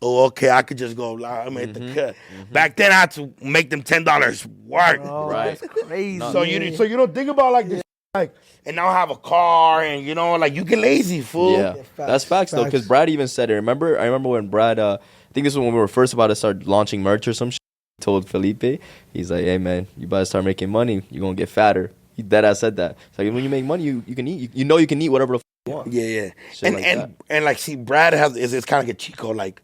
okay, I could just go. Like, I'm gonna hit the cut. Back then I had to make them $10 work. Oh, Right. that's crazy. So you don't think about like this. Like, and now I have a car, and you know, like you get lazy, fool. Yeah, facts, that's facts though, because facts. Brad even said it. I remember when Brad, I think this was when we were first about to start launching merch or some shit. He told Felipe, he's like, hey man, you better start making money. You're going to get fatter. He deadass said that. It's like when you make money, you can eat. You know you can eat whatever the you want. Yeah. Shit like that. And like, see, Brad is kind of like a Chico. Like,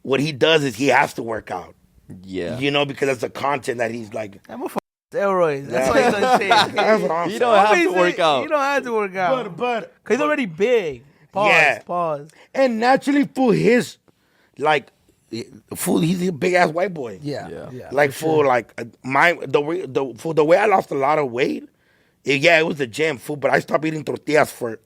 what he does is he has to work out. Yeah. You know, because that's the content that he's like. I'm a steroids. That's what he's gonna say. That's what I'm You saying. don't have to work out. You don't have to work out. But Cause he's already big. Pause. And naturally, fool, he's a big ass white boy. Yeah. Like fool, like the way I lost a lot of weight. It was the gym, fool. But I stopped eating tortillas for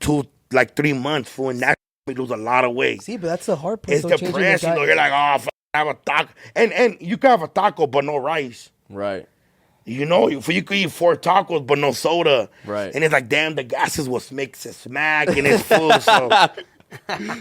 3 months, fool, and that made me lose a lot of weight. See, but that's the hard part. It's though, changing the depressing though. diet. You're like, oh, I have a taco, and you can have a taco but no rice. Right. You know, you could eat 4 tacos but no soda. Right. And it's like, damn, the gas is what makes it smack and it's full. So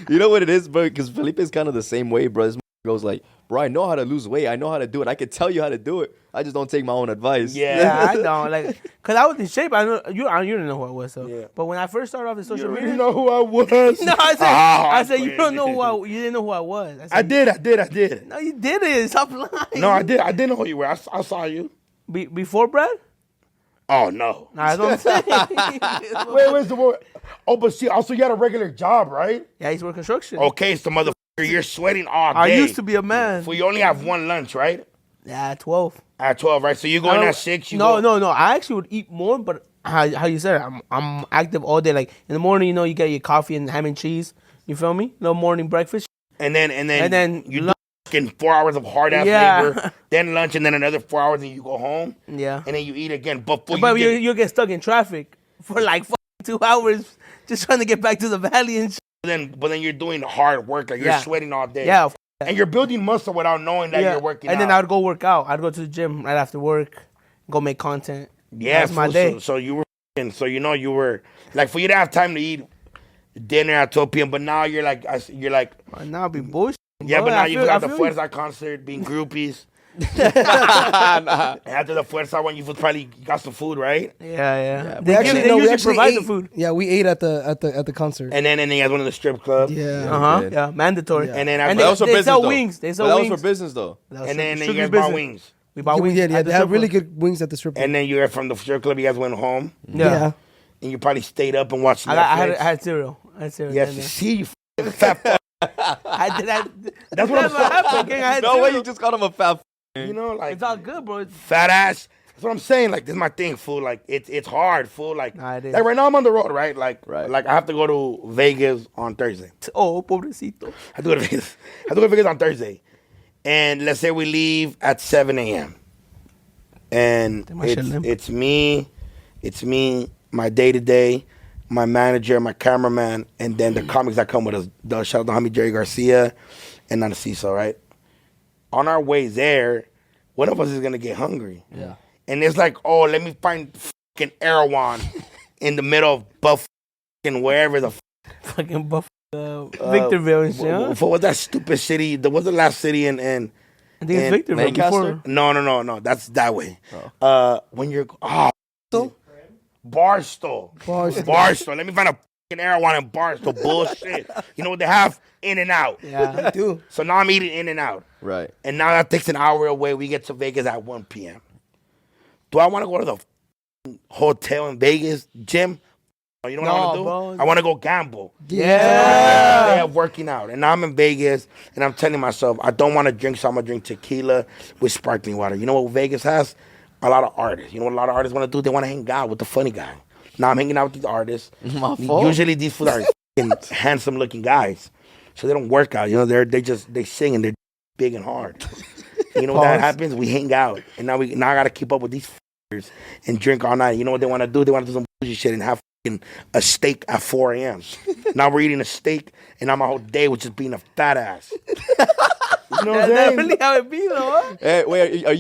You know what it is, bro? Because Felipe is kind of the same way, bro. This goes like, bro, I know how to lose weight. I know how to do it. I can tell you how to do it. I just don't take my own advice. Yeah, I don't like, cause I was in shape. I know you didn't know who I was, so. Yeah. But when I first started off in social you media, know who I was? no, I said you crazy. don't know you didn't know who I was. I did. No, you didn't. Stop lying. No, I did. I didn't know who you were. I saw you. Before Brad? Oh no. Nah, that's what I'm saying. Where's the word? Oh, but see, also you had a regular job, right? Yeah, he's working construction. Okay, so motherfucker, you're sweating all day. I used to be a man. Well, you only have one lunch, right? Yeah, 12. At 12, right? So you go in at 6. No. I actually would eat more, but how you said it, I'm active all day. Like in the morning, you get your coffee and ham and cheese. You feel me? Little morning breakfast. And then you lunch. do 4 hours of hard ass Yeah. labor, then lunch, and then another 4 hours, and you go home. Yeah. And then you eat again. But You'll get stuck in traffic for like 2 hours just trying to get back to the valley and shit. but then you're doing hard work, like you're Yeah. sweating all day. Yeah. And you're building muscle without knowing that you're working And out. then I would go work out. I'd go to the gym right after work, go make content. Yeah, That's my fool, day. So you were, you were like, for you to have time to eat dinner at 12 p.m. But now you're like, Now I'll be bullshit. yeah, bro. but now I you feel- got I the feel you. Fuerza concert, being groupies. After the Fuerza one, you probably got some food, right? Yeah. We They actually usually provide ate, the food. Yeah, we ate at the concert. And then you guys went to the strip club. Yeah. did. Yeah, mandatory. Yeah. And then And after they, That was for they business, sell though. wings. They sell But that wings. was for business, though. That was and then you strictly guys bought business. wings. We bought Yeah, wings. we did. at Yeah, the they have strip really club. good wings at the strip club. And then you were from the strip club. You guys went home, Yeah. and you probably stayed up and watched Netflix. I had cereal. Yes, in there. see you fat fuck. I did that. That's what I'm saying. happened, gang. I had No way, cereal. you just called him a fat. You know, like It's all good, bro. fat ass. That's what I'm saying. Like, this is my thing, fool. Like, it's hard, fool. Like, Nah, it is. like right now I'm on the road, right? Like, Right. like I have to go to Vegas on Thursday. Oh, pobrecito. I have to go to Vegas. I have to go to Vegas on Thursday. And let's say we leave at 7 a.m. And Damn, I should limp. it's me, my day-to-day, my manager, my cameraman, and then the comics that come with us. Shout out to homie Jerry Garcia and Narciso, right? On our way there, one of us is going to get hungry. Yeah. And it's like, oh, let me find fucking Erewhon in the middle of Buff and wherever the Fucking buff. Victorville and shit. Huh? what was that stupid city? What's the last city in I think it's and Victorville. Lancaster? Before. No. That's that way. When you're Barstow. Let me find a fucking Erewhon in Barstow. Bullshit. You know what they have? In and Out. Yeah. Dude. So now I'm eating In and Out. Right. And now that takes an hour away. We get to Vegas at 1 p.m. Do I want to go to the fucking hotel in Vegas, gym? You know what I want to do? bro. I want to go gamble. Yeah. Day of working out. And now I'm in Vegas, and I'm telling myself, I don't want to drink, so I'm going to drink tequila with sparkling water. You know what Vegas has? A lot of artists. You know what a lot of artists want to do? They want to hang out with the funny guy. Now I'm hanging out with these artists. My fault. Usually these fools are handsome looking guys, so they don't work out. You know, they sing and they're big and hard. You know what that happens? We hang out, and now I gotta keep up with these f***ers and drink all night. You know what they want to do? They want to do some bullshit shit and have a steak at 4 a.m. Now we're eating a steak, and now my whole day was just being a fat ass. You know what I'm That's saying? really how it be, though. Huh? Hey, wait, are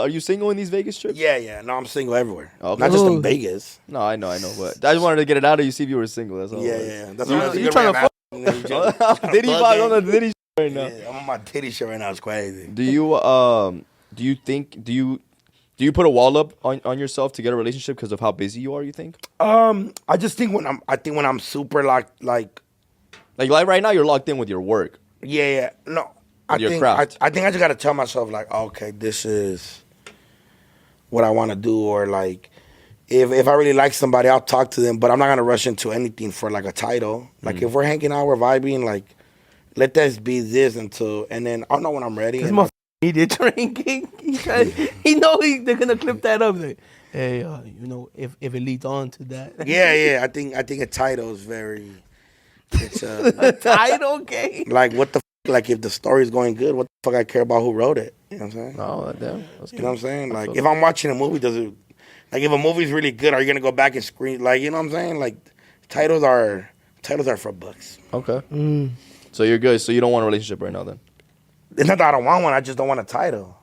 you single in these Vegas trips? Yeah. No, I'm single everywhere. Okay. Not just Ooh. in Vegas. No, I know, but I just wanted to get it out of you, see if you were single. That's all. Yeah. That's You trying to fuck? Diddy vibe on the Diddy shit right now. Yeah, I'm on my titty shit right now. It's crazy. Do you put a wall up on yourself to get a relationship because of how busy you are? You think? I just think when I'm super like right now you're locked in with your work. yeah. No, I Your think craft. I think I just gotta tell myself like, okay, this is what I want to do, or like if I really like somebody, I'll talk to them, but I'm not gonna rush into anything for like a title. Like if we're hanging out, we're vibing, like let this be this and then I'll know when I'm ready. This and, motherfucker idiot drinking. He know they're gonna clip that up. Like, hey, you know, if it leads on to that. yeah. I think a title is very. It's Title, okay. like what the like if the story's going good, what the fuck I care about who wrote it? You know what I'm saying? Oh damn, that's You good. know what I'm saying? Like if I'm watching a movie, does it like if a movie's really good, are you gonna go back and screen like you know what I'm saying? Like titles are for books. Okay. So you're good. So you don't want a relationship right now, then? It's not that I don't want one, I just don't want a title.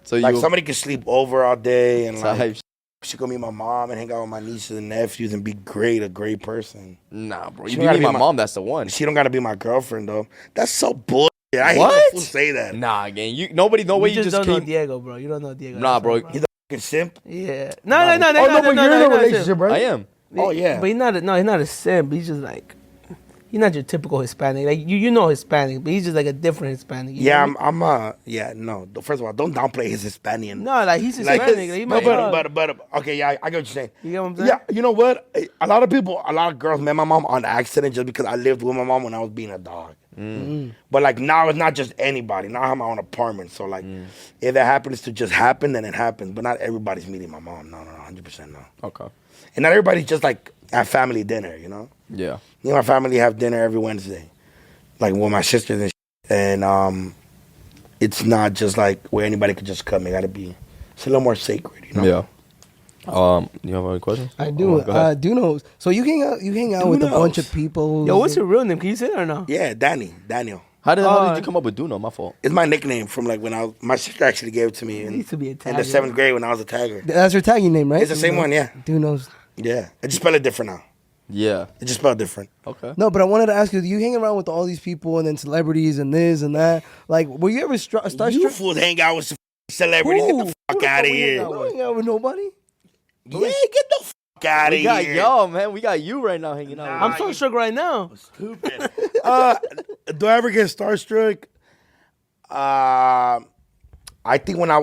So Like you somebody can sleep over all day and like type. she go meet my mom and hang out with my nieces and nephews and be a great person. Nah, bro. She You gotta meet be my my- mom. That's the one. She don't gotta be my girlfriend though. That's so bullshit. I hate What? when fools say that. Nah, again. No way. You You just don't know came. Diego, bro. You don't know Diego. Nah, That's bro. all, He's a fucking simp. Yeah. No. Oh no, but you're in a relationship, right? I am. Oh yeah. But he's not a simp. He's just like, he's not your typical Hispanic. Like you know Hispanic, but he's just like a different Hispanic. You Yeah, know what no. First of all, don't downplay his Hispanian. No, like he's Like, Hispanic. Like, he no, might but okay, yeah, I get what you're saying. You get what I'm saying? Yeah, you know what? A lot of girls met my mom on accident just because I lived with my mom when I was being a dog. But like now it's not just anybody. Now I have my own apartment, so like if that happens to just happen, then it happens. But not everybody's meeting my mom. No, 100% no. Okay. And not everybody's just like at family dinner, you know. Yeah. Me and my family have dinner every Wednesday, like with my sisters and and it's not just like where anybody could just come. It got to be. It's a little more sacred, you know. Yeah. You have any questions? I do. go ahead. Duno. So you hang out with a bunch of people. Yo, what's your real name? Can you say that or no? Yeah, Daniel. How did you come up with Duno? My fault. It's my nickname from like when my sister actually gave it to me It in, needs to be a in tag. the 7th grade when I was a tagger. That's your tagging name, right? It's the same one, yeah. Duno's. Yeah, I just spell it different now. Yeah. It just spelled different. Okay. No, but I wanted to ask you: you hang around with all these people and then celebrities and this and that? Like, were you ever You starstruck? fools hang out with some celebrities. Get the fuck out of here. You don't hang out with nobody. Yeah, get the fuck out of We got here. yo, man. We got you right now hanging out. I'm so shook right now. Stupid. Do I ever get starstruck? I think when I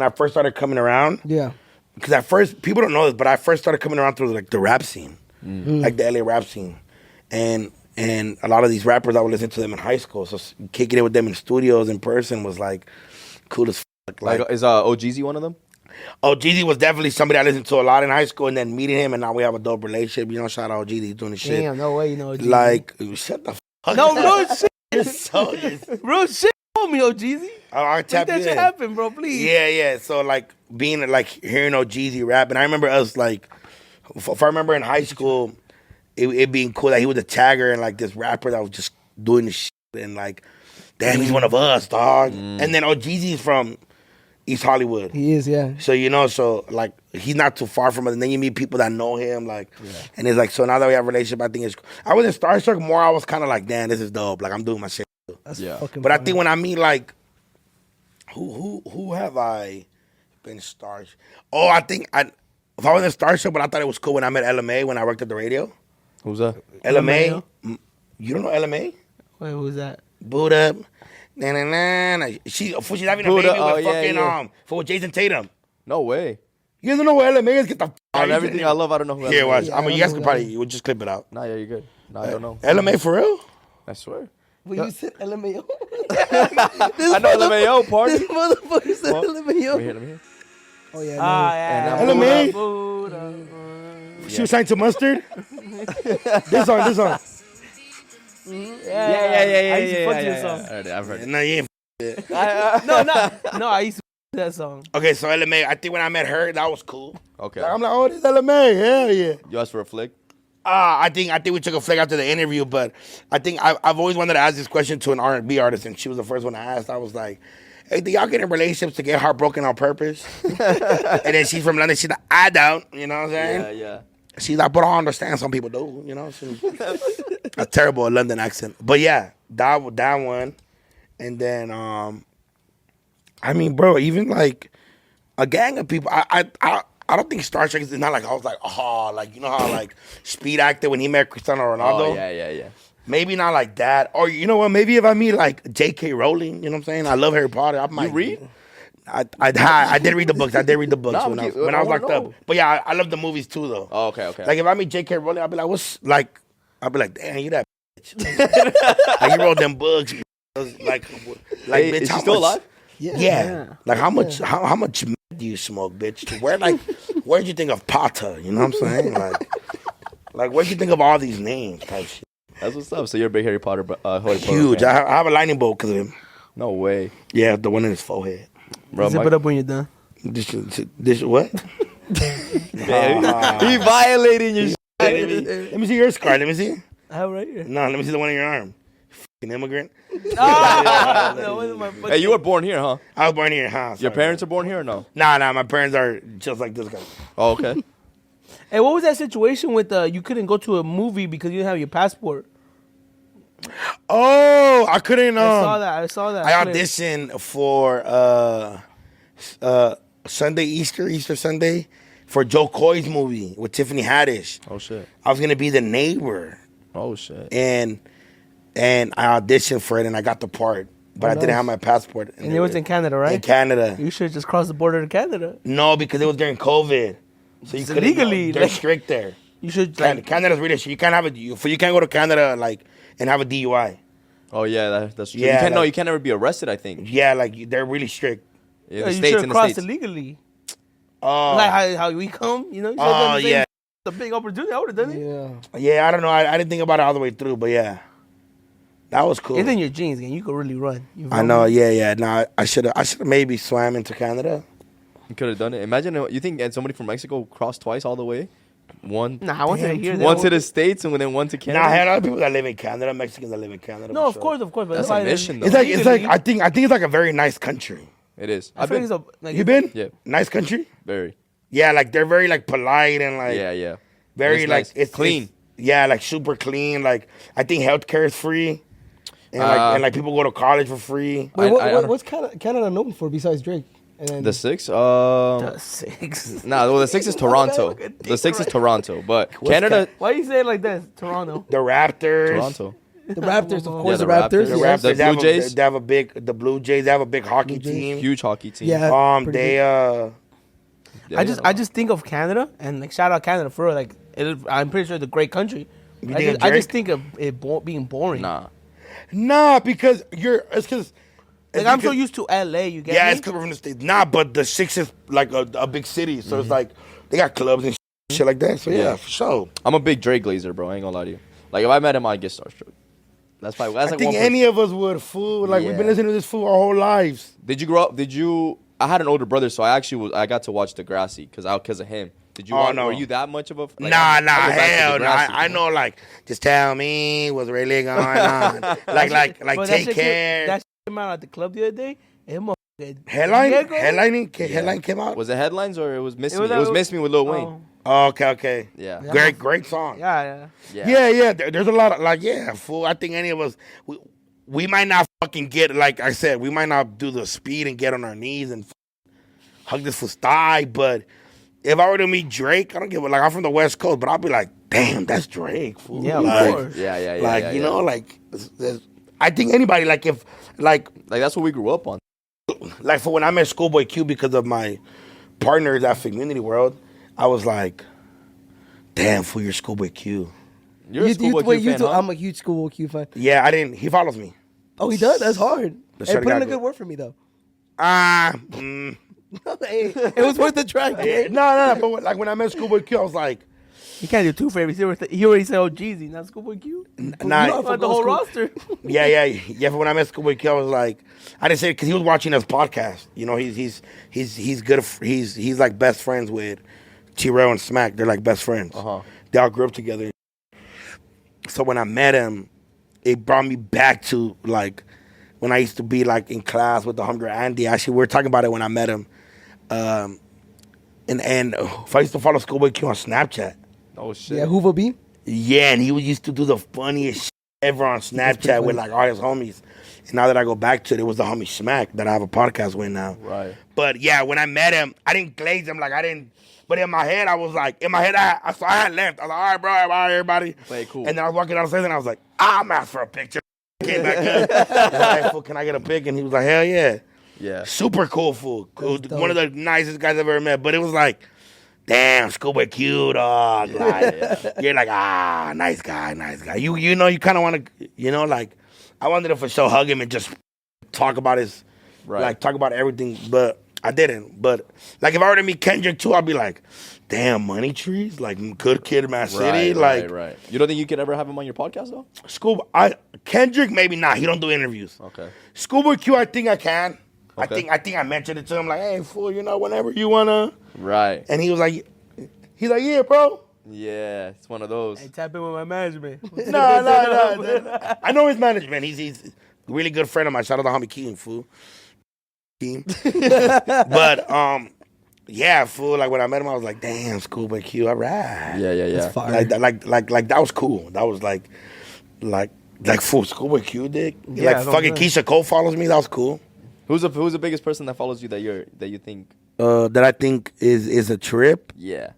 first started coming around. Yeah. Because at first, people don't know this, but I first started coming around through like the rap scene, like the LA rap scene, and a lot of these rappers I would listen to them in high school. So kicking it with them in studios in person was like cool as fuck. Like, is OGZ one of them? Oh, Jeezy was definitely somebody I listened to a lot in high school, and then meeting him, and now we have a dope relationship. You know, shout out Jeezy, he's doing the shit. Damn, no way, you know. Jeezy. Like, shut the fuck no, up. real shit. You're so just, Real shit. Call me, Jeezy. I Make tap that you shit in. happen, bro. Please. Yeah. So like being like hearing Jeezy rap, and I remember us like, if I remember in high school, it being cool that he was a tagger and like this rapper that was just doing the shit and like, damn, he's one of us, dog. And then Jeezy's from East Hollywood. He is, yeah. So so like he's not too far from us, and then you meet people that know him, like, and it's like so now that we have a relationship, I think it's. I wasn't starstruck more. I was kind of like, damn, this is dope. Like I'm doing my shit. That's Yeah. fucking But I funny. think when I meet like, who have I been starstruck? Oh, if I wasn't starstruck, but I thought it was cool when I met LMA when I worked at the radio. Who's that? LMA, you don't know LMA? Wait, who's that? Boot up. Na. She's having a Boot baby up, with oh, fucking yeah. For Jason Tatum. No way. You guys don't know what LMA is? Get the fuck out On of everything here. I love, I don't know who. Here, watch. Yeah, I mean, I you guys know could who probably we'll just clip it out. Nah, yeah, you're good. Nah, I don't know. LMA for real? I swear. Well, you said LMAO. I know LMAO party. This motherfucker said What? LMAO. Let me hear. Oh yeah. Ah, no. yeah. LMA? She was signed to Mustard? This song. I used to fuck to this song. I've heard it. No, you ain't No, I used to fuck to that song. Okay, so LMA, I think when I met her, that was cool. Okay. Like, I'm like, oh, this is LMA. Hell yeah. You asked for a flick? I think we took a flick after the interview, but I think I've always wanted to ask this question to an R&B artist, and she was the first one to ask. I was like, hey, do y'all get in relationships to get heartbroken on purpose? And then she's from London. She's like, I don't. You know what I'm saying? Yeah. She's like, but I understand some people do. You know? A terrible London accent. But yeah, that one. And then, I mean, bro, even like a gang of people. I don't think Star Trek is not like I was like, oh, like, you know how like Speed acted when he met Cristiano Ronaldo? Oh, yeah. Maybe not like that. Or you know what? Maybe if I meet like J.K. Rowling, you know what I'm saying? I love Harry Potter. I might, You read? I did read the books. I did read the books Nah, when I I was wanna locked know. up. But yeah, I love the movies too, though. Oh, okay. Like if I meet J.K. Rowling, I'll be like, what's like? I'll be like, damn, you that bitch. Like you wrote them books. Like Hey, bitch, is how she still much? alive? Yeah. Like how much? How much meth do you smoke, bitch? Where'd you think of Pata? You know what I'm saying? Like where'd you think of all these names? Type shit. That's what's up. So you're a big Harry Potter, Huge. fan. I have a lightning bolt because of him. No way. Yeah, the one in his forehead. Bro, Zip it up when you're done. This what? he violating your shit. Let me see your scar. Let me see. I have it right here. No, let me see the one in your arm. Fucking immigrant. No, where's my Hey, you were born here, huh? I was born here, huh? Your parents are born here or no? Nah, my parents are just like this guy. Oh, okay. Hey, what was that situation with you couldn't go to a movie because you didn't have your passport? Oh, I couldn't. I saw that. I auditioned for Sunday, Easter Sunday, for Joe Coy's movie with Tiffany Haddish. Oh, shit. I was gonna be the neighbor, Oh, shit. and I auditioned for it, and I got the part, but I didn't have my passport. And it was in Canada, right? In Canada. You should just cross the border to Canada. No, because it was during COVID, so you So couldn't. legally, They're like- strict there. You should like. Canada's really strict. You can't have you can't go to Canada like and have a DUI. Oh, yeah, that's true. Yeah, You can't ever be arrested, I think. Yeah, like they're really strict. In You the should States, have in the crossed States. it legally. Oh, Like how we come, you know. You should've Oh, done the same yeah. The big opportunity. I would have done it. Yeah. I don't know. I didn't think about it all the way through, but yeah, that was cool. It's in your genes, and you could really run. You I know. Yeah. No, I should have maybe swam into Canada. You could have done it. Imagine, you think somebody from Mexico crossed twice all the way? One Nah, I want to hear that. one to the States and then one to Nah, Canada? I had other people that live in Canada, Mexicans that live in Canada. No, for of sure. course. But That's why a mission, though. It's like legally, I think it's like a very nice country. It is. I I've feel been. like it's a, like, You been? Yeah. Nice country. Very. Yeah, like they're very like polite and like Yeah. very It's like nice. it's Clean. Yeah, like super clean. Like I think healthcare is free, and like people go to college for free. Wait, I don't- what's Canada known for besides Drake? And The six? The six. Nah, well, the six is Toronto. Look at The six is right. Toronto. But Canada, Why you say it like that? Toronto. The Raptors. Toronto. the Raptors, of Yeah, course, the the Raptors. Raptors. The yes. Raptors. The they have Blue Jays? They have a big. The Blue Jays. They have a big hockey Blue Jays. team. Huge hockey team. Yeah. They Yeah, I just think of Canada and like shout out Canada for real, like I'm pretty sure it's a great country. You I think just, of I just Drake? think of it being boring. Nah. Nah, because it's because. Like I'm so used to LA. You get Yeah, me? it's because we're from the States. Nah, but the Six is like a big city, so it's like they got clubs and shit like that. So yeah, for sure. I'm a big Drake glazer, bro. I ain't gonna lie to you. Like, if I met him, I'd get starstruck. That's probably. That's I like think one person. any of us would. Fool, like we've been Yeah. listening to this fool our whole lives. Did you grow up? I had an older brother, so I got to watch Degrassi because of him. Did you? Oh, no. Were you that much of a? Like, Nah, I go back to hell no. Degrassi. I know, like, just tell me what's really going on. like, Bro, that take shit care. That shit came out at the club the other day. And Headline came out. Was it headlines or it was Miss It Me? was It was that- Miss Me with Lil Wayne. Oh, okay. Yeah. Great song. Yeah. Yeah. There's a lot of fool. I think any of us, we might not fucking get, like I said, we might not do the speed and get on our knees and hug this fool's thigh. But if I were to meet Drake, I don't give a, like, I'm from the West Coast, but I'll be like, damn, that's Drake, fool. Yeah, of Like, course. Yeah. Like, you know, like, I think anybody, like, if, like that's what we grew up on. for when I met Schoolboy Q because of my partners at Community World, I was like, damn, fool, you're Schoolboy Q. You're a Schoolboy Q fan, huh? I'm a huge Schoolboy Q fan. Yeah, he follows me. Oh, he does. That's hard. The Hey, certified put in a guy. good word for me though. Hey, it was worth the try, Yeah, gang. no. But like when I met Schoolboy Q, I was like, You can't do two favorites. He already said, "Oh, Jeezy," not Schoolboy Q. nah. You got the whole roster. Yeah. But when I met Schoolboy Q, I was like, I didn't say it because he was watching his podcast. You know, he's good. He's like best friends with T-Rail and Smack. They're like best friends. They all grew up together. So when I met him, it brought me back to like when I used to be like in class with the Humger Andy. Actually, we were talking about it when I met him. And if I used to follow Schoolboy Q on Snapchat. Oh shit. Yeah, Hoover B. Yeah, and he used to do the funniest shit ever on Snapchat with like all his homies. And now that I go back to it, it was the homie Smack that I have a podcast with now. Right. But yeah, when I met him, I didn't glaze him like I didn't. But in my head, I was like, I had left. I was like, all right, bro, all right, everybody. Play cool. And then I was walking downstairs and I was like, I'm asked for a picture. Came back up. I was like, hey, fool, can I get a pic? And he was like, hell yeah. Yeah. Super cool fool. Cool. One of the nicest guys I've ever met. But it was like, damn, Schoolboy Q, dog. Like, you're like, nice guy. You know, you kind of want to, you know, like, I wanted to for sure hug him and just talk about his, like, talk about everything. But I didn't. But, like, if I were to meet Kendrick, too, I'd be like, damn, Money Trees? Like, good kid in my city? Right. You don't think you could ever have him on your podcast, though? Kendrick, maybe not. He don't do interviews. Okay. Schoolboy Q, I think I can. Okay. I think I mentioned it to him, like, hey, fool, you know, whenever you want to. Right. And he was like, yeah, bro. Yeah, it's one of those. Hey, tap in with my management. No. I know his management. He's a really good friend of mine. Shout out to homie Keem, fool. Keem. But, yeah, fool, like, when I met him, I was like, damn, Schoolboy Q, all right. Yeah. That's fire. Like, that was cool. That was like, fool, Schoolboy Q, dick. Yeah, Like, fucking Keisha Cole follows me. That was cool. Who's the biggest person that follows you that you think? That I think is a trip. Yeah.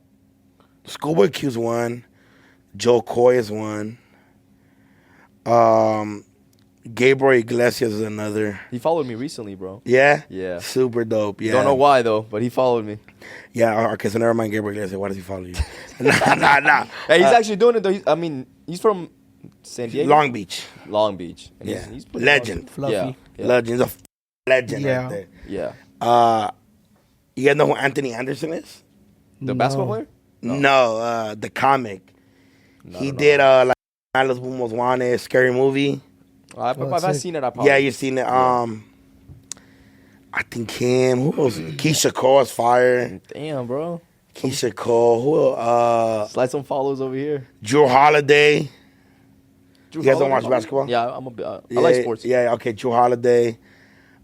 Schoolboy Q's one. Joe Coy is one. Gabriel Iglesias is another. He followed me recently, bro. Yeah? Yeah. Super dope. Yeah. Don't know why though, but he followed me. Yeah, okay, so never mind Gabriel Iglesias. Why does he follow you? Nah. Hey, he's actually doing it though. He's from San Diego. Long Beach. Long Beach. And Yeah. He's pretty Legend. Fluffy. Yeah. Legend. He's a legend Yeah. right there. Yeah. You guys know who Anthony Anderson is? The basketball player? No, the comic. He did like Los Bumos Wanted, Scary Movie. I've seen it. I probably. Yeah, you've seen it. I think him. Who else? Keisha Cole is fire. Damn, bro. Keisha Cole. Who else? Slide some follows over here. Drew Holiday. You guys don't watch basketball? Yeah, I'm a bit. I like sports. Yeah, okay. Drew Holiday.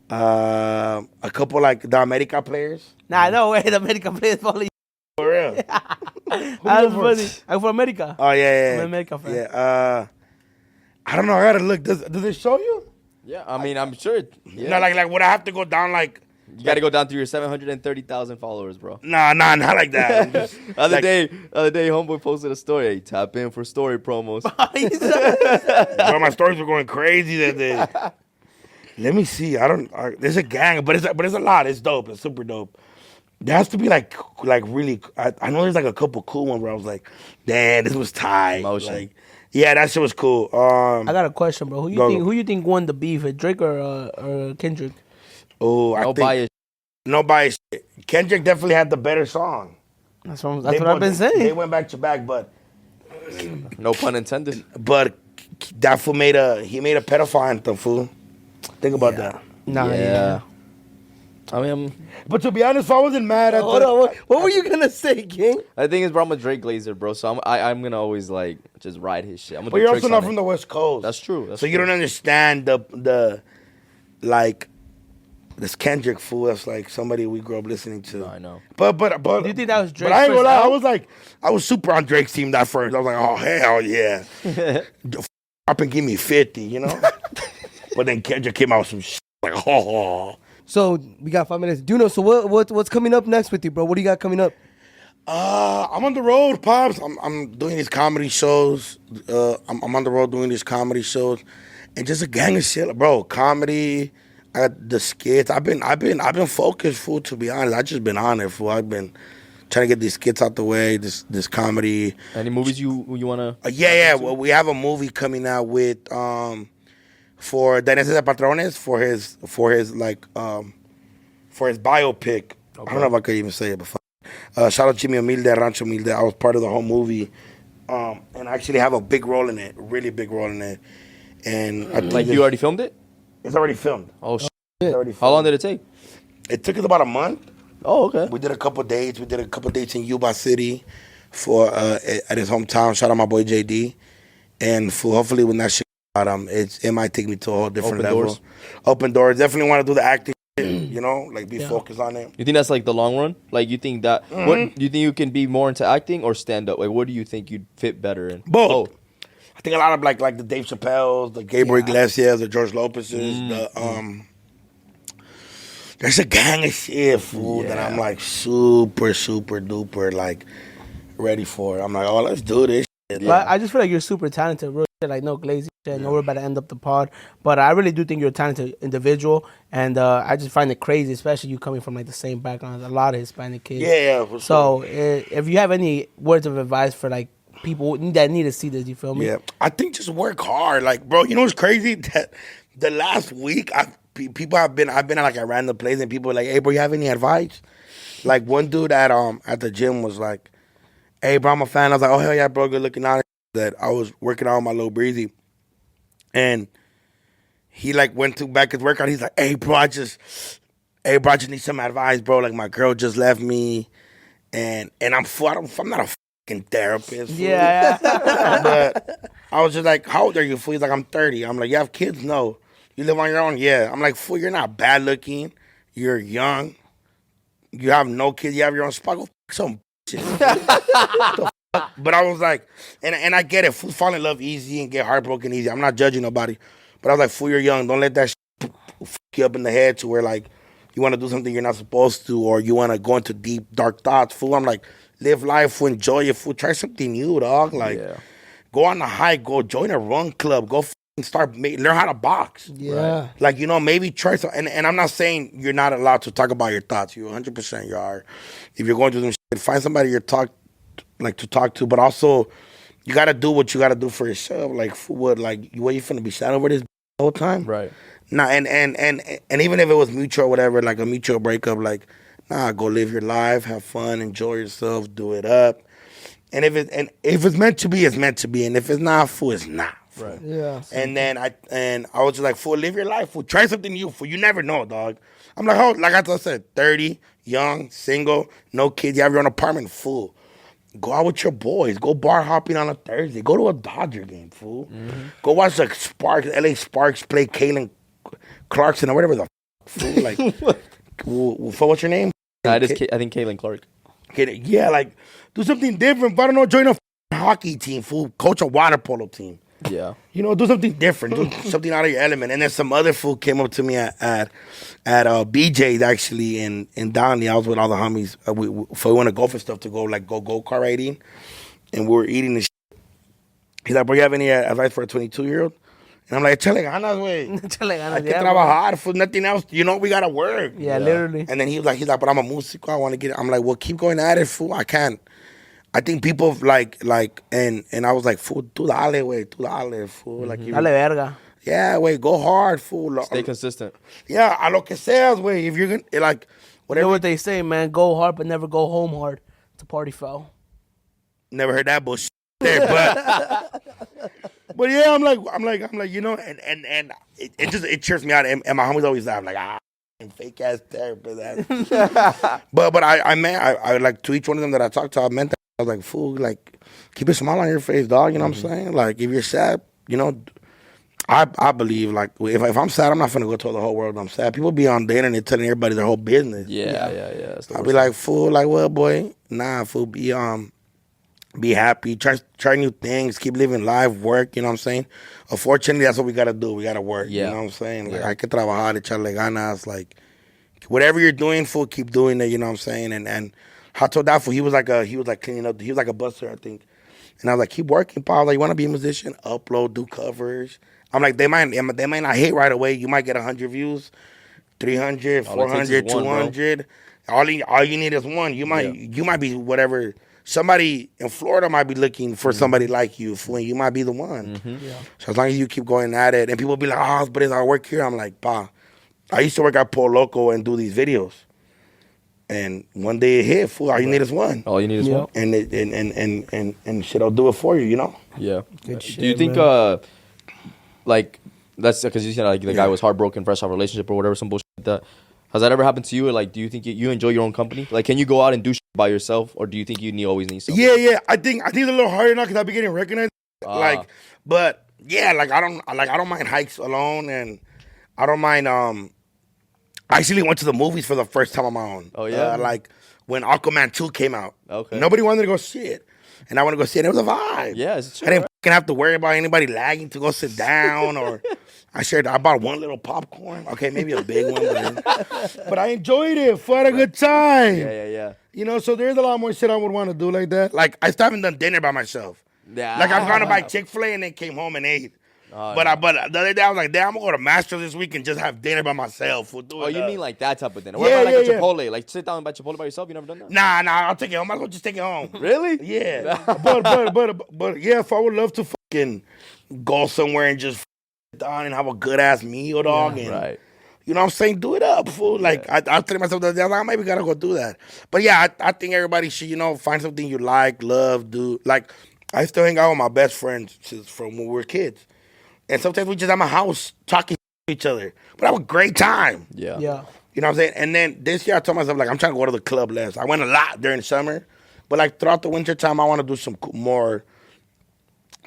A couple like the America players. Nah, no way. The American players follow you. For real. That's funny. I'm from America. Oh yeah. I'm an America fan. Yeah. I don't know. I gotta look. Does it show you? Yeah, I mean, I'm sure. Yeah. No, like would I have to go down like? You got to go down through your 730,000 followers, bro. Nah, not like that. Just, Other day, homeboy posted a story. Hey, tap in for story promos. bro, my stories were going crazy that day. Let me see. There's a gang, but it's a lot. It's dope. It's super dope. There has to be like really. I know there's like a couple cool ones where I was like, damn, this was tight. Emotion. Like, yeah, that shit was cool. I got a question, bro. Who you think won the beef, Drake or Kendrick? Oh, I No think bias. no bias. Kendrick definitely had the better song. That's what I've been saying. They went back to back, but No pun intended. that fool made a pedophile anthem, fool. Think about that. Nah, Yeah. I mean, But to be honest, I wasn't mad at Hold on. What were you gonna say, King? I think it's bro, I'm a Drake Glazer, bro. So I'm gonna always like just ride his shit. But you're also not from the West Coast. That's true. So you don't understand the like this Kendrick fool. That's like somebody we grew up listening to. No, I know. But Do you think that was Drake's But I ain't gonna lie. first I was super on Drake's team that first. I was like, oh hell yeah, up and give me 50, you know. But then Kendrick came out with some shit like oh. So we got 5 minutes. Duno, so what's coming up next with you, bro? What do you got coming up? I'm on the road, pops. I'm doing these comedy shows. I'm on the road doing these comedy shows, and just a gang of shit, bro. Comedy. I got the skits. I've been focused, fool. To be honest, I just been on it, fool. I've been trying to get these skits out the way. This comedy. Any movies you wanna? Yeah. Well, we have a movie coming out with for Dennis de Patrones for his biopic I don't know if I could even say it, but shout out Jimmy Humilde, Rancho Humilde. I was part of the whole movie, and I actually have a big role in it, really big role in it. And I think Like you already filmed it? it's already filmed. Oh shit. It's already filmed. How long did it take? It took us about a month. Oh, okay. We did a couple dates. We did a couple dates in Yuba City for at his hometown. Shout out my boy JD. And for hopefully when that shit out, it might take me to a whole different level. Doors. Open doors. Definitely want to do the acting. You know, like be focused on it. You think that's like the long run? Like you think that what do you think you can be more into acting or stand up? Like what do you think you'd fit better in? Both. I think a lot of like the Dave Chappelle's, the Gabriel Iglesias, the George Lopez's, there's a gang of shit, fool, that I'm like super, super duper like ready for. I'm like, oh, let's do this shit. But I just feel like you're super talented, real shit, like no glazy shit. I know we're about to end up the pod, but I really do think you're a talented individual, and I just find it crazy, especially you coming from like the same background as a lot of Hispanic kids. Yeah, for So sure. if you have any words of advice for like people that need to see this, you feel me? Yeah, I think just work hard. Like, bro, you know what's crazy? That the last week, I've been at like a random place, and people are like, "Hey, bro, you have any advice?" Like one dude at the gym was like, "Hey, bro, I'm a fan." I was like, "Oh hell yeah, bro, good looking out." That I was working out with my little breezy, and he like went to back his workout. He's like, "Hey, bro, I just need some advice, bro. Like my girl just left me, and I'm not a fucking therapist." Fool." Yeah. But I was just like, "How old are you?" Fool? He's like, "I'm 30. I'm like, "You have kids?" "No." "You live on your own?" "Yeah." I'm like, "Fool, you're not bad looking. You're young. You have no kids. You have your own spot. Go fuck some shit." But I was like, and I get it. Fool, fall in love easy and get heartbroken easy. I'm not judging nobody. But I was like, "Fool, you're young. Don't let that shit fuck you up in the head to where like you want to do something you're not supposed to, or you want to go into deep, dark thoughts." Fool, I'm like, live life, fool, enjoy it. Fool, try something new, dog. Like, go on a hike. Go join a run club. Go learn how to box. Yeah. Like, you know, maybe try some. And I'm not saying you're not allowed to talk about your thoughts. You 100% you are. If you're going through some shit, find somebody to talk to. But also, you got to do what you got to do for yourself. Like, for what? Like, what, you finna be sad over this the whole time? Right. Nah, and even if it was mutual or whatever, like a mutual breakup, like, nah, go live your life, have fun, enjoy yourself, do it up. And if it's meant to be, it's meant to be. And if it's not, fool, it's not. Fool. Right. Yeah. And then I was just like, fool, live your life, fool. Try something new, fool. You never know, dog. I'm like, oh, like I said, 30, young, single, no kids, you have your own apartment, fool. Go out with your boys. Go bar hopping on a Thursday. Go to a Dodger game, fool. Mm-hmm. Go watch like LA Sparks play Caitlin Clarkson or whatever the fool. Like, what's your name? I think Caitlin Clark. Yeah, like, do something different. But I don't know, join a hockey team, fool. Coach a water polo team. Yeah. You know, do something different. Do something out of your element. And then some other fool came up to me at BJ's actually in Downey. I was with all the homies. We went to go for stuff to go go-kart riding. And we were eating this shit. He's like, bro, you have any advice for a 22-year-old? And I'm like, chale ganas, güey. Hay que trabajar for nothing else. You know, we got to work. Yeah, literally. And then he's like, but I'm a músico. I want to get it. I'm like, well, keep going at it, fool. I can't. I think people like, and I was like, fool, tú dale, güey, tú dale, fool. Like, Dale verga. yeah, güey, go hard, fool. Stay consistent. Yeah, a lo que seas, güey. If you're going to, like, You whatever. know what they say, man? Go hard, but never go home hard. It's a party foul. Never heard that bullshit there, but yeah, I'm like, you know, and it cheers me out. And my homies always laugh, like, fake ass therapist. but I like, to each one of them that I talked to, I meant that. I was like, fool, like, keep a smile on your face, dog. You know what I'm saying? Like, if you're sad, you know, I believe, like, if I'm sad, I'm not finna go tell the whole world I'm sad. People be on the internet telling everybody their whole business. Yeah. I'll be like, fool, like, well, boy, nah, fool, be happy, try new things, keep living life, work, you know what I'm saying? Unfortunately, that's what we gotta do. We gotta work, you know what I'm saying? Like, hay que trabajar, echarle ganas, like, whatever you're doing, fool, keep doing it, you know what I'm saying? And I told that fool, he was like cleaning up, he was like a buster, I think. And I was like, keep working, Paul. Like, you wanna be a musician? Upload, do covers. I'm like, they might not hit right away. You might get 100 views, 300, 400, 200. All you need is one. You might be whatever. Somebody in Florida might be looking for somebody like you. You might be the one. Mm-hmm. Yeah. So as long as you keep going at it, and people be like, oh, but I work here. I'm like, pa, I used to work at Polo Loco and do these videos. And one day it hit, fool. All you need is one. All you need is one. And shit'll do it for you, you know? Yeah. Good shit, Do you think, like, that's because you said like the guy was heartbroken, fresh off a relationship or whatever, some bullshit like that. Has that ever happened to you? Or, like, do you think you enjoy your own company? Like, can you go out and do shit by yourself, or do you think you always need someone? Yeah. I think it's a little harder now because I've been getting recognized. But yeah, like I don't mind hikes alone, and I don't mind. I actually went to the movies for the first time on my own. Oh yeah, like when Aquaman 2 came out. Okay. Nobody wanted to go see it, and I want to go see it. It was a vibe. Yeah, it's true, I didn't fucking have to worry about anybody lagging to go sit down or. I bought one little popcorn. Okay, maybe a big one, but I enjoyed it. Had a good time. Yeah. You know, so there's a lot more shit I would want to do like that. Like I still haven't done dinner by myself. Yeah. Like I've gone to buy Chick-fil-A and then came home and ate. But the other day I was like, damn, I'm gonna go to Masters this week and just have dinner by myself. Oh, you mean like that type of dinner? Yeah, What about like a yeah. Chipotle? Like sit down and buy Chipotle by yourself? You never done that? Nah, I'll take it home. I'll just take it home. Really? Yeah. but yeah, if I would love to fucking go somewhere and just down and have a good ass meal, dog. Yeah, and right. you know what I'm saying? Do it up, fool. Like I was telling myself the other day, I maybe gotta go do that. But yeah, I think everybody should, you know, find something you like, love, do. Like I still hang out with my best friends from when we were kids. And sometimes we just at my house talking to each other. But I have a great time. Yeah. You know what I'm saying? And then this year I told myself, like, I'm trying to go to the club less. I went a lot during the summer. But like throughout the winter time, I want to do some more,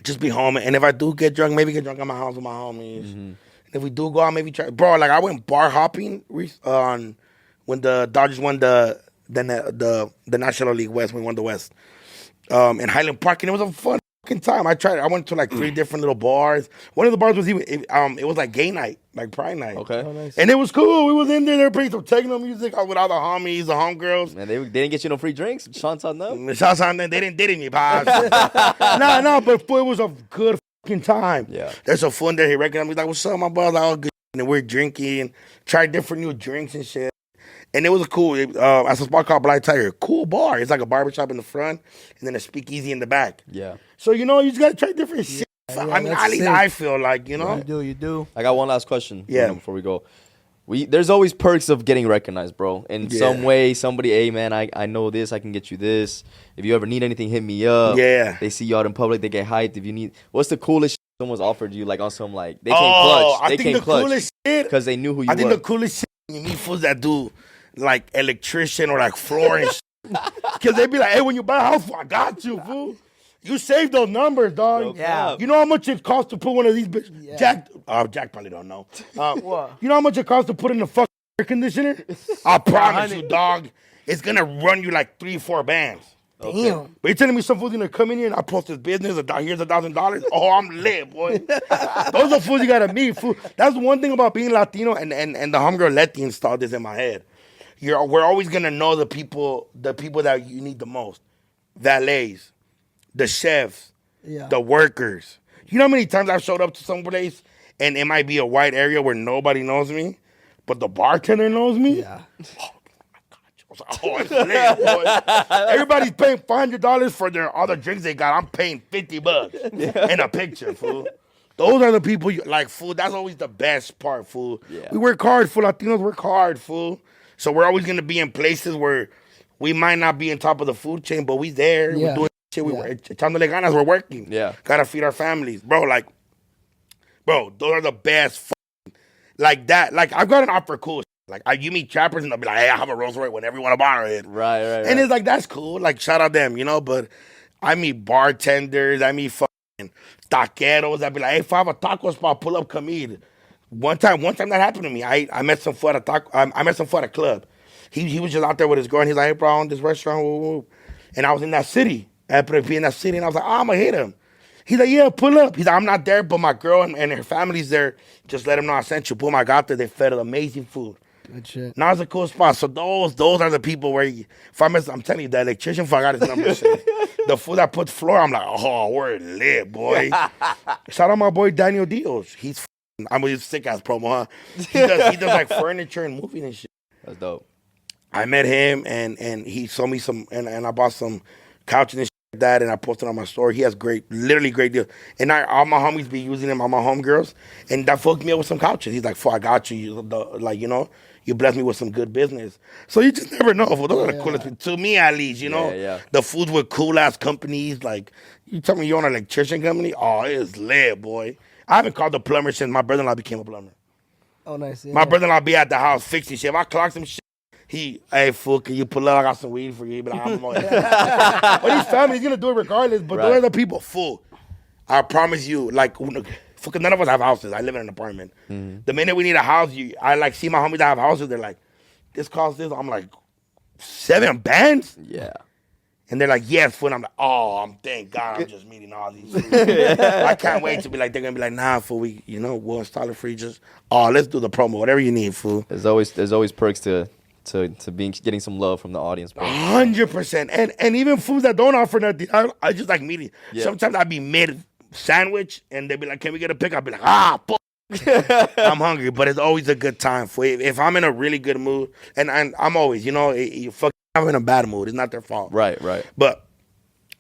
just be home. And if I do get drunk, maybe get drunk at my house with my homies. Mm-hmm. And if we do go out, maybe try. Bro, like I went bar hopping on when the Dodgers won the National League West, when we won the West. In Highland Park, and it was a fun fucking time. I went to like 3 different little bars. One of the bars was it was like gay night, like pride night. Okay. Oh, nice. And it was cool. We was in there, they were playing some techno music with all the homies, the homegirls. Man, they didn't get you no free drinks. Shots on them. Shots on them. They didn't me, boss. No, but it was a good fucking time. Yeah. There's some fun there. He recognized me like, what's up, my brother? All good. And we're drinking, tried different new drinks and shit. And it was a cool, it's a spot called Black Tiger. Cool bar. It's like a barbershop in the front and then a speakeasy in the back. Yeah. So, you know, you just got to try different shit. Yeah, I mean, at least I feel like, you know. You do. I got one last question. Yeah. Before we go. There's always perks of getting recognized, bro. In some way, somebody, hey, man, I know this. I can get you this. If you ever need anything, hit me up. Yeah. They see you out in public. They get hyped. If you need, what's the coolest shit someone's offered you, like on some, like, they came clutch. I think the coolest shit. Because they knew who you were. I think the coolest shit, you meet fools that do, like, electrician or, like, flooring shit. Because they be like, hey, when you buy a house, I got you, fool. You save those numbers, dog. Yeah. You know how much it costs to put one of these bitches? Yeah. Jack probably don't know. What? You know how much it costs to put in a fucking air conditioner? I promise you, dog. It's going to run you like 3-4 bands. Damn. But you're telling me some fool's going to come in here and I post this business, here's $1,000? Oh, I'm lit, boy. Those are fools you got to meet, fool. That's one thing about being Latino, and the homegirl Letty installed this in my head. We're always going to know the people that you need the most. Valets. The chefs, the workers. You know how many times I've showed up to some place and it might be a white area where nobody knows me, but the bartender knows me? Yeah. Oh, it's lit, boy. Everybody's paying $500 for their other drinks they got. I'm paying $50 in a picture, fool. Those are the people like, fool. That's always the best part, fool. Yeah. We work hard, fool. Latinos work hard, fool. So we're always going to be in places where we might not be on top of the food chain, but we there. Yeah. We're doing shit. Echándole ganas, we're working. Yeah. Gotta feed our families. Bro, those are the best like that. Like, I've got an offer cool shit. Like, you meet trappers and they'll be like, hey, I have a Rolls Royce whenever you want to borrow it. Right. And it's like, that's cool. Like, shout out them, you know? But I meet bartenders. I meet fucking taqueros. I'd be like, hey, if I have a taco spot, pull up, come eat. One time that happened to me. I met some fool at a club. He was just out there with his girl and he's like, hey, bro, I own this restaurant. Woo, woo. And I was in that city. I had to be in that city, and I was like, I'm going to hit him. He's like, yeah, pull up. He's like, I'm not there, but my girl and her family's there. Just let him know I sent you. Boom, I got there. They fed amazing food. Good shit. Now it's a cool spot. So those are the people where, I'm telling you, the electrician, I got his number. The food that puts floor, I'm like, oh, we're lit, boy. Shout out my boy Daniel Dios. He's sick-ass promo, huh? He does like furniture and moving and shit. That's dope. I met him, and he sold me some, and I bought some couches and shit like that, and I posted on my story. He has literally great deals. And all my homies be using him, all my homegirls, and that fucked me up with some couches. He's like, I got you. You you bless me with some good business. So you just never know. Those are the coolest people. To me, at least, you know. Yeah. The foods with cool-ass companies. Like, you tell me you own an electrician company? Oh, it's lit, boy. I haven't called the plumber since my brother-in-law became a plumber. Oh, nice. Yeah. My brother-in-law be at the house fixing shit. If I clock some shit, hey, fool, can you pull up? I got some weed for you. He be like, but he's family. He's going to do it regardless. But those are the people, fool. I promise you, like, fucking none of us have houses. I live in an apartment. Mm-hmm. The minute we need a house, I like see my homies that have houses. They're like, this costs this. I'm like, 7 bands? Yeah. And they're like, yes, fool. And I'm like, oh, thank God I'm just meeting all these fools. I can't wait to be like, they're going to be like, nah, fool, we'll install it for you. Just, let's do the promo. Whatever you need, fool. There's always perks to getting some love from the audience, bro. 100%. And even foods that don't offer nothing, I just like meeting. Yeah. Sometimes I'd be mid-sandwich, and they'd be like, can we get a pick? I'd be like, fuck. I'm hungry, but it's always a good time. If I'm in a really good mood, and I'm always, I'm in a bad mood. It's not their fault. Right. But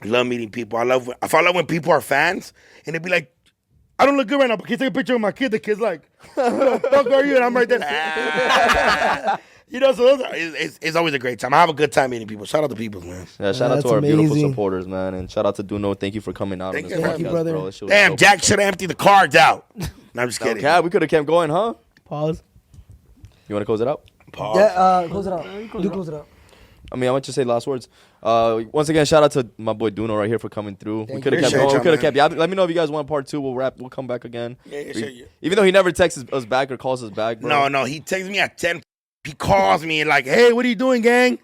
I love meeting people. I love when people are fans, and they'd be like, I don't look good right now, but can you take a picture of my kid? The kid's like, who the fuck are you? And I'm right there. So it's always a great time. I have a good time meeting people. Shout out to people, man. Yeah, shout out to our beautiful supporters, man. And shout out to Duno. Thank you for coming out on this podcast, brother. bro. Damn, Jack should have emptied the cards out. No, I'm just kidding. Okay, we could have kept going, huh? Pause. You want to close it out? Pause. Yeah, close it out. Do close it out. I mean, I want you to say last words. Once again, shout out to my boy Duno right here for coming through. We could have kept going. We could have kept. Yeah, let me know if you guys want part 2. We'll wrap. We'll come back again. Yeah, sure. Yeah. Even though he never texts us back or calls us back, bro. No, he texts me at 10. He calls me and like, hey, what are you doing, gang?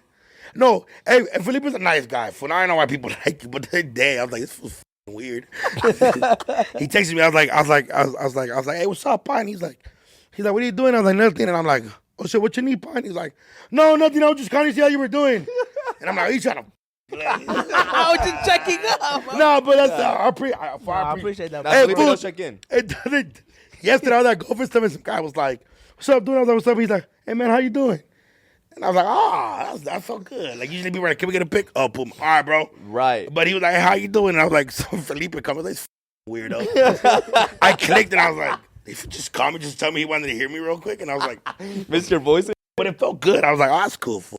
No, hey, Felipe's a nice guy. For now, I don't know why people like it, but today I was like, this was weird. He texted me. I was like, hey, what's up, Pine? He's like, what are you doing? I was like, nothing. And I'm like, oh shit, what you need, Pine? He's like, no, nothing. I was just calling to see how you were doing. And I'm like, he's trying to. I was just checking up. No, but that's I appreciate that. Hey, fool, check in. Yesterday, I was at Golf stuff, and some guy was like, what's up, dude? I was like, what's up? He's like, hey, man, how you doing? And I was like, that felt good. Like, usually people are like, can we get a pic? Oh, boom. All right, bro. Right. But he was like, hey, how you doing? And I was like, so Felipe comes, this weirdo. I clicked, and I was like, they just call me, just tell me he wanted to hear me real quick. And I was like, missed your voice? But it felt good. I was like, that's cool. Fool.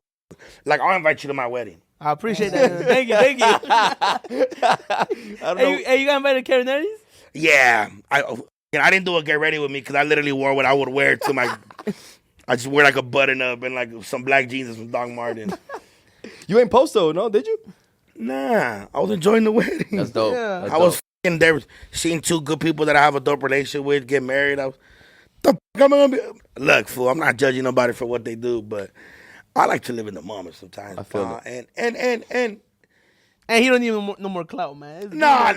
Like, I'll invite you to my wedding. I appreciate that. Thank you. Hey, you got invited to Carinetti's? Yeah. I didn't do a get ready with me because I literally wore what I would wear to my... I just wear like a button up and like some black jeans and some Doc Martens. You ain't post though, no? Did you? Nah. I was enjoying the wedding. That's dope. Yeah. That's I was f***ing there seeing 2 good people that I have a dope relationship with get married. The f*** am I gonna be? Look, fool, I'm not judging nobody for what they do, but I like to live in the moment sometimes. I feel that. And he don't need no more clout, man. I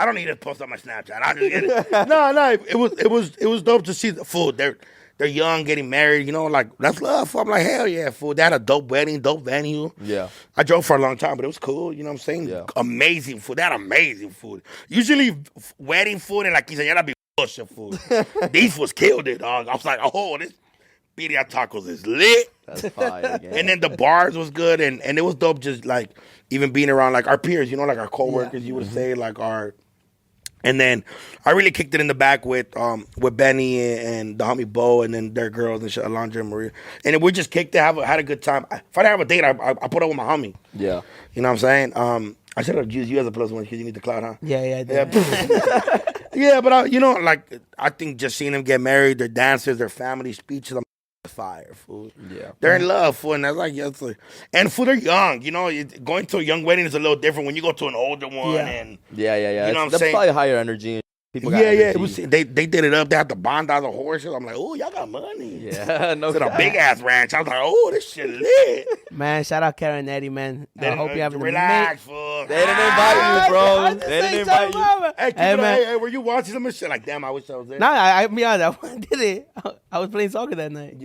don't need to post on my Snapchat. I just get it. No, it was dope to see the fool. They're young, getting married. Like that's love. I'm like, hell yeah, fool. They had a dope wedding, dope venue. Yeah, I drove for a long time, but it was cool. You know what I'm saying? Yeah. Amazing food. They had amazing food. Usually wedding food and like quinceañera be bullshit food. These was killed it, dog. I was like, oh, this birria tacos is lit. That's fire. And then the bars was good, and it was dope just like even being around like our peers, like our coworkers, you would say like our. And then I really kicked it in the back with Benny and the homie Bo, and then their girls and shit, Alondra and Maria, and we just kicked it, had a good time. If I didn't have a date, I put up with my homie. Yeah, you know what I'm saying. I should have used you as a plus one because you need the clout, huh? Yeah, I did. Yeah. Yeah, but I think just seeing them get married, their dances, their family speeches, I'm fire, fool. Yeah, they're in love, fool, and that's like, and fool, they're young. Going to a young wedding is a little different when you go to an older one. Yeah. And yeah. You know what I'm that's saying? Probably higher energy. People got yeah. energy. They did it up. They had the bond out of horses. I'm like, oh, y'all got money. Yeah, no. It's a big ass ranch. I was like, oh, this shit lit. Man, shout out Karen Eddie, man. I hope you have an relax, fool. They didn't invite you, bro. They didn't invite you. Hey, man. Hey, were you watching some shit? Like, damn, I wish I was there. Nah, I be honest, I did it. I was playing soccer that night.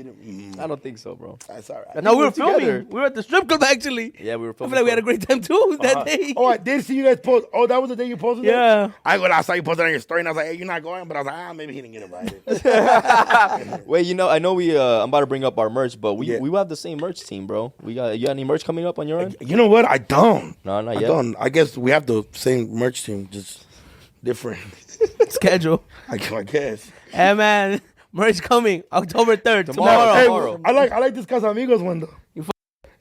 I don't think so, bro. That's all right. No, we were together. filming. We were at the strip club, actually. Yeah, we were I filming. feel like we had a great time, too, that day. Oh, I did see you guys post. Oh, that was the day you posted it? Yeah. I saw you posted on your story, and I was like, hey, you're not going? But I was like, maybe he didn't get invited. Wait, I know I'm about to bring up our merch, but we have the same merch team, bro. You got any merch coming up on your end? You know what? I don't. No, not I yet. don't. I guess we have the same merch team, just different. Schedule. I guess. Hey, man. Merch coming October 3rd, Tomorrow. tomorrow. Hey, I like this Casamigos one though.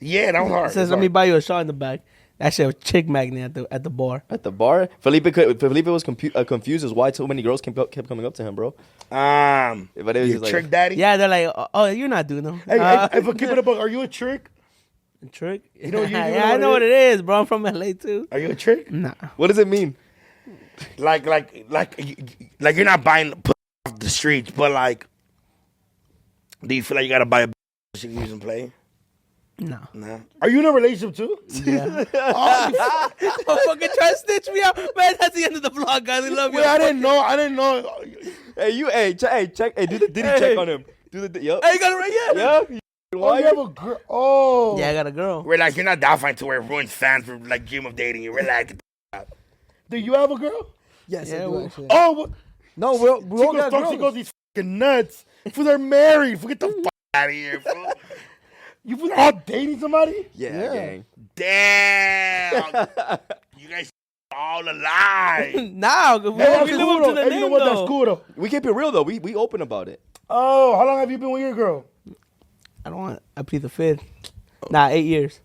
Yeah, that was hard. It says, let me buy you a shot in the back. That shit was chick magnet at the bar. At the bar, Felipe was confused as why so many girls kept coming up to him, bro. But it was Your just trick like, daddy. Yeah, they're like, oh, you're not doing them. Hey, if I keep it up, are you a trick? Trick? You know yeah, I know what it is, bro. I'm from LA too. Are you a trick? Nah. what does it mean? Like you're not buying off the streets, but like, do you feel like you gotta buy a she can use and play? No. Nah. Are you in a relationship too? Yeah. Fucking try to stitch me out. Man, that's the end of the vlog, guys. We love you. Wait, I didn't know. Hey, check. Hey, do the Diddy check on him. Do the yup. Hey, you got it right here? Yeah. Oh, you have a girl. Oh. Yeah, I got a girl. Relax, you're not that fine to where it ruins fans for like dream of dating you. Relax. Do you have a girl? Yes, Yeah, I do, well- actually. Oh, what? No, we all got Chicos, girls. these fucking nuts. Fools are married. Get the fuck out of here, bro. You fools are all dating somebody? Yeah, gang. Damn. You guys all alive. Now, we Hey, that's live cool, up to though. the Hey, name, you know what? though. That's cool, though. We keep it real though. We open about it. Oh, how long have you been with your girl? I plead the fifth. Nah, 8 years.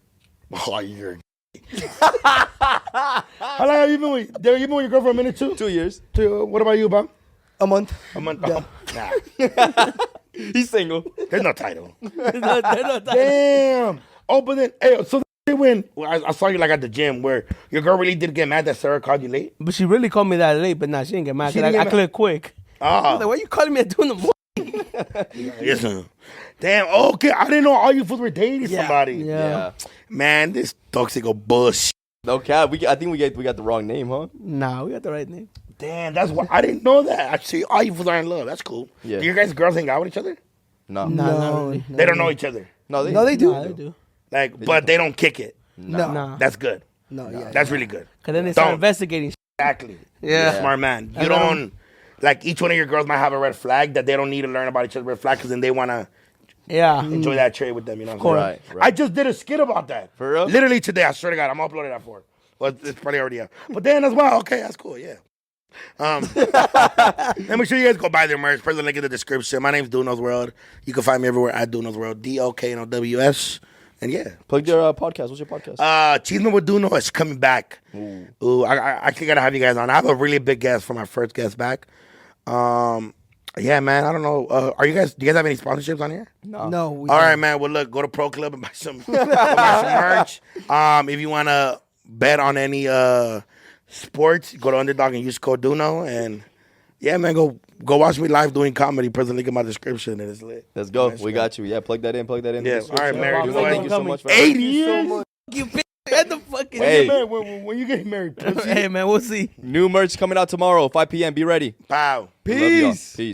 Oh, you're. How long have you been with? Derek, you been with your girl for a minute too? 2 years. What about you, Bob? A month. A month. Yeah. Nah, He's single. there's no title. They're not that- Damn. Oh, but then, hey, so when I saw you like at the gym where your girl really did get mad that Sarah called you late. But she really called me that late, but nah, she didn't get mad. She 'Cause didn't I get cleared quick. I was like, Oh, why you calling me at 2 in the morning? yes, sir. Damn. Okay, I didn't know all you fools were dating somebody. Yeah. Man, this toxic bullshit. No cap. I think we got the wrong name, huh? Nah, we got the right name. Damn, that's what I didn't know that. Actually, all you fools are in love. That's cool. Yeah. Do your guys girls hang out with each other? No. Nah, not really. They don't know each other. No, No, they do. Nah, they do. Like, but they don't kick it. No. Nah. That's good. No, yeah. That's really good. Because then they start Don't. investigating. Exactly. Yeah. You're a smart man. You don't, like, each one of your girls might have a red flag that they don't need to learn about each other's red flag because then they want to Yeah. enjoy that trade with them. You know what I'm saying? Right. I just did a skit about that. For real? Literally today. I swear to God, I'm uploading that for. Well, it's probably already out. But then as well, okay, that's cool, yeah. And make sure you guys go buy their merch. Put the link in the description. My name's Duno's World. You can find me everywhere at Duno's World. DOKNOWS. And yeah. Plug your podcast. What's your podcast? Chisme with Duno is coming back. Ooh, I actually gotta have you guys on. I have a really big guest for my first guest back. Yeah, man. I don't know. Do you guys have any sponsorships on here? No. We All don't. right, man. Well, look, go to Pro Club and buy some merch. If you wanna bet on any sports, go to Underdog and use code Duno. And yeah, man, go watch me live doing comedy. Put the link in my description, and it's lit. Let's go. Nice, we man. got you. Yeah, plug that in. Yeah. All right, Mary. Bob, Thank you so much for 8 years. You bitch. Get the fucking. Hey. Man, when you getting married, pussy? Hey, man, we'll see. New merch coming out tomorrow, 5 p.m. Be ready. Pow. We love y'all. Peace. Peace.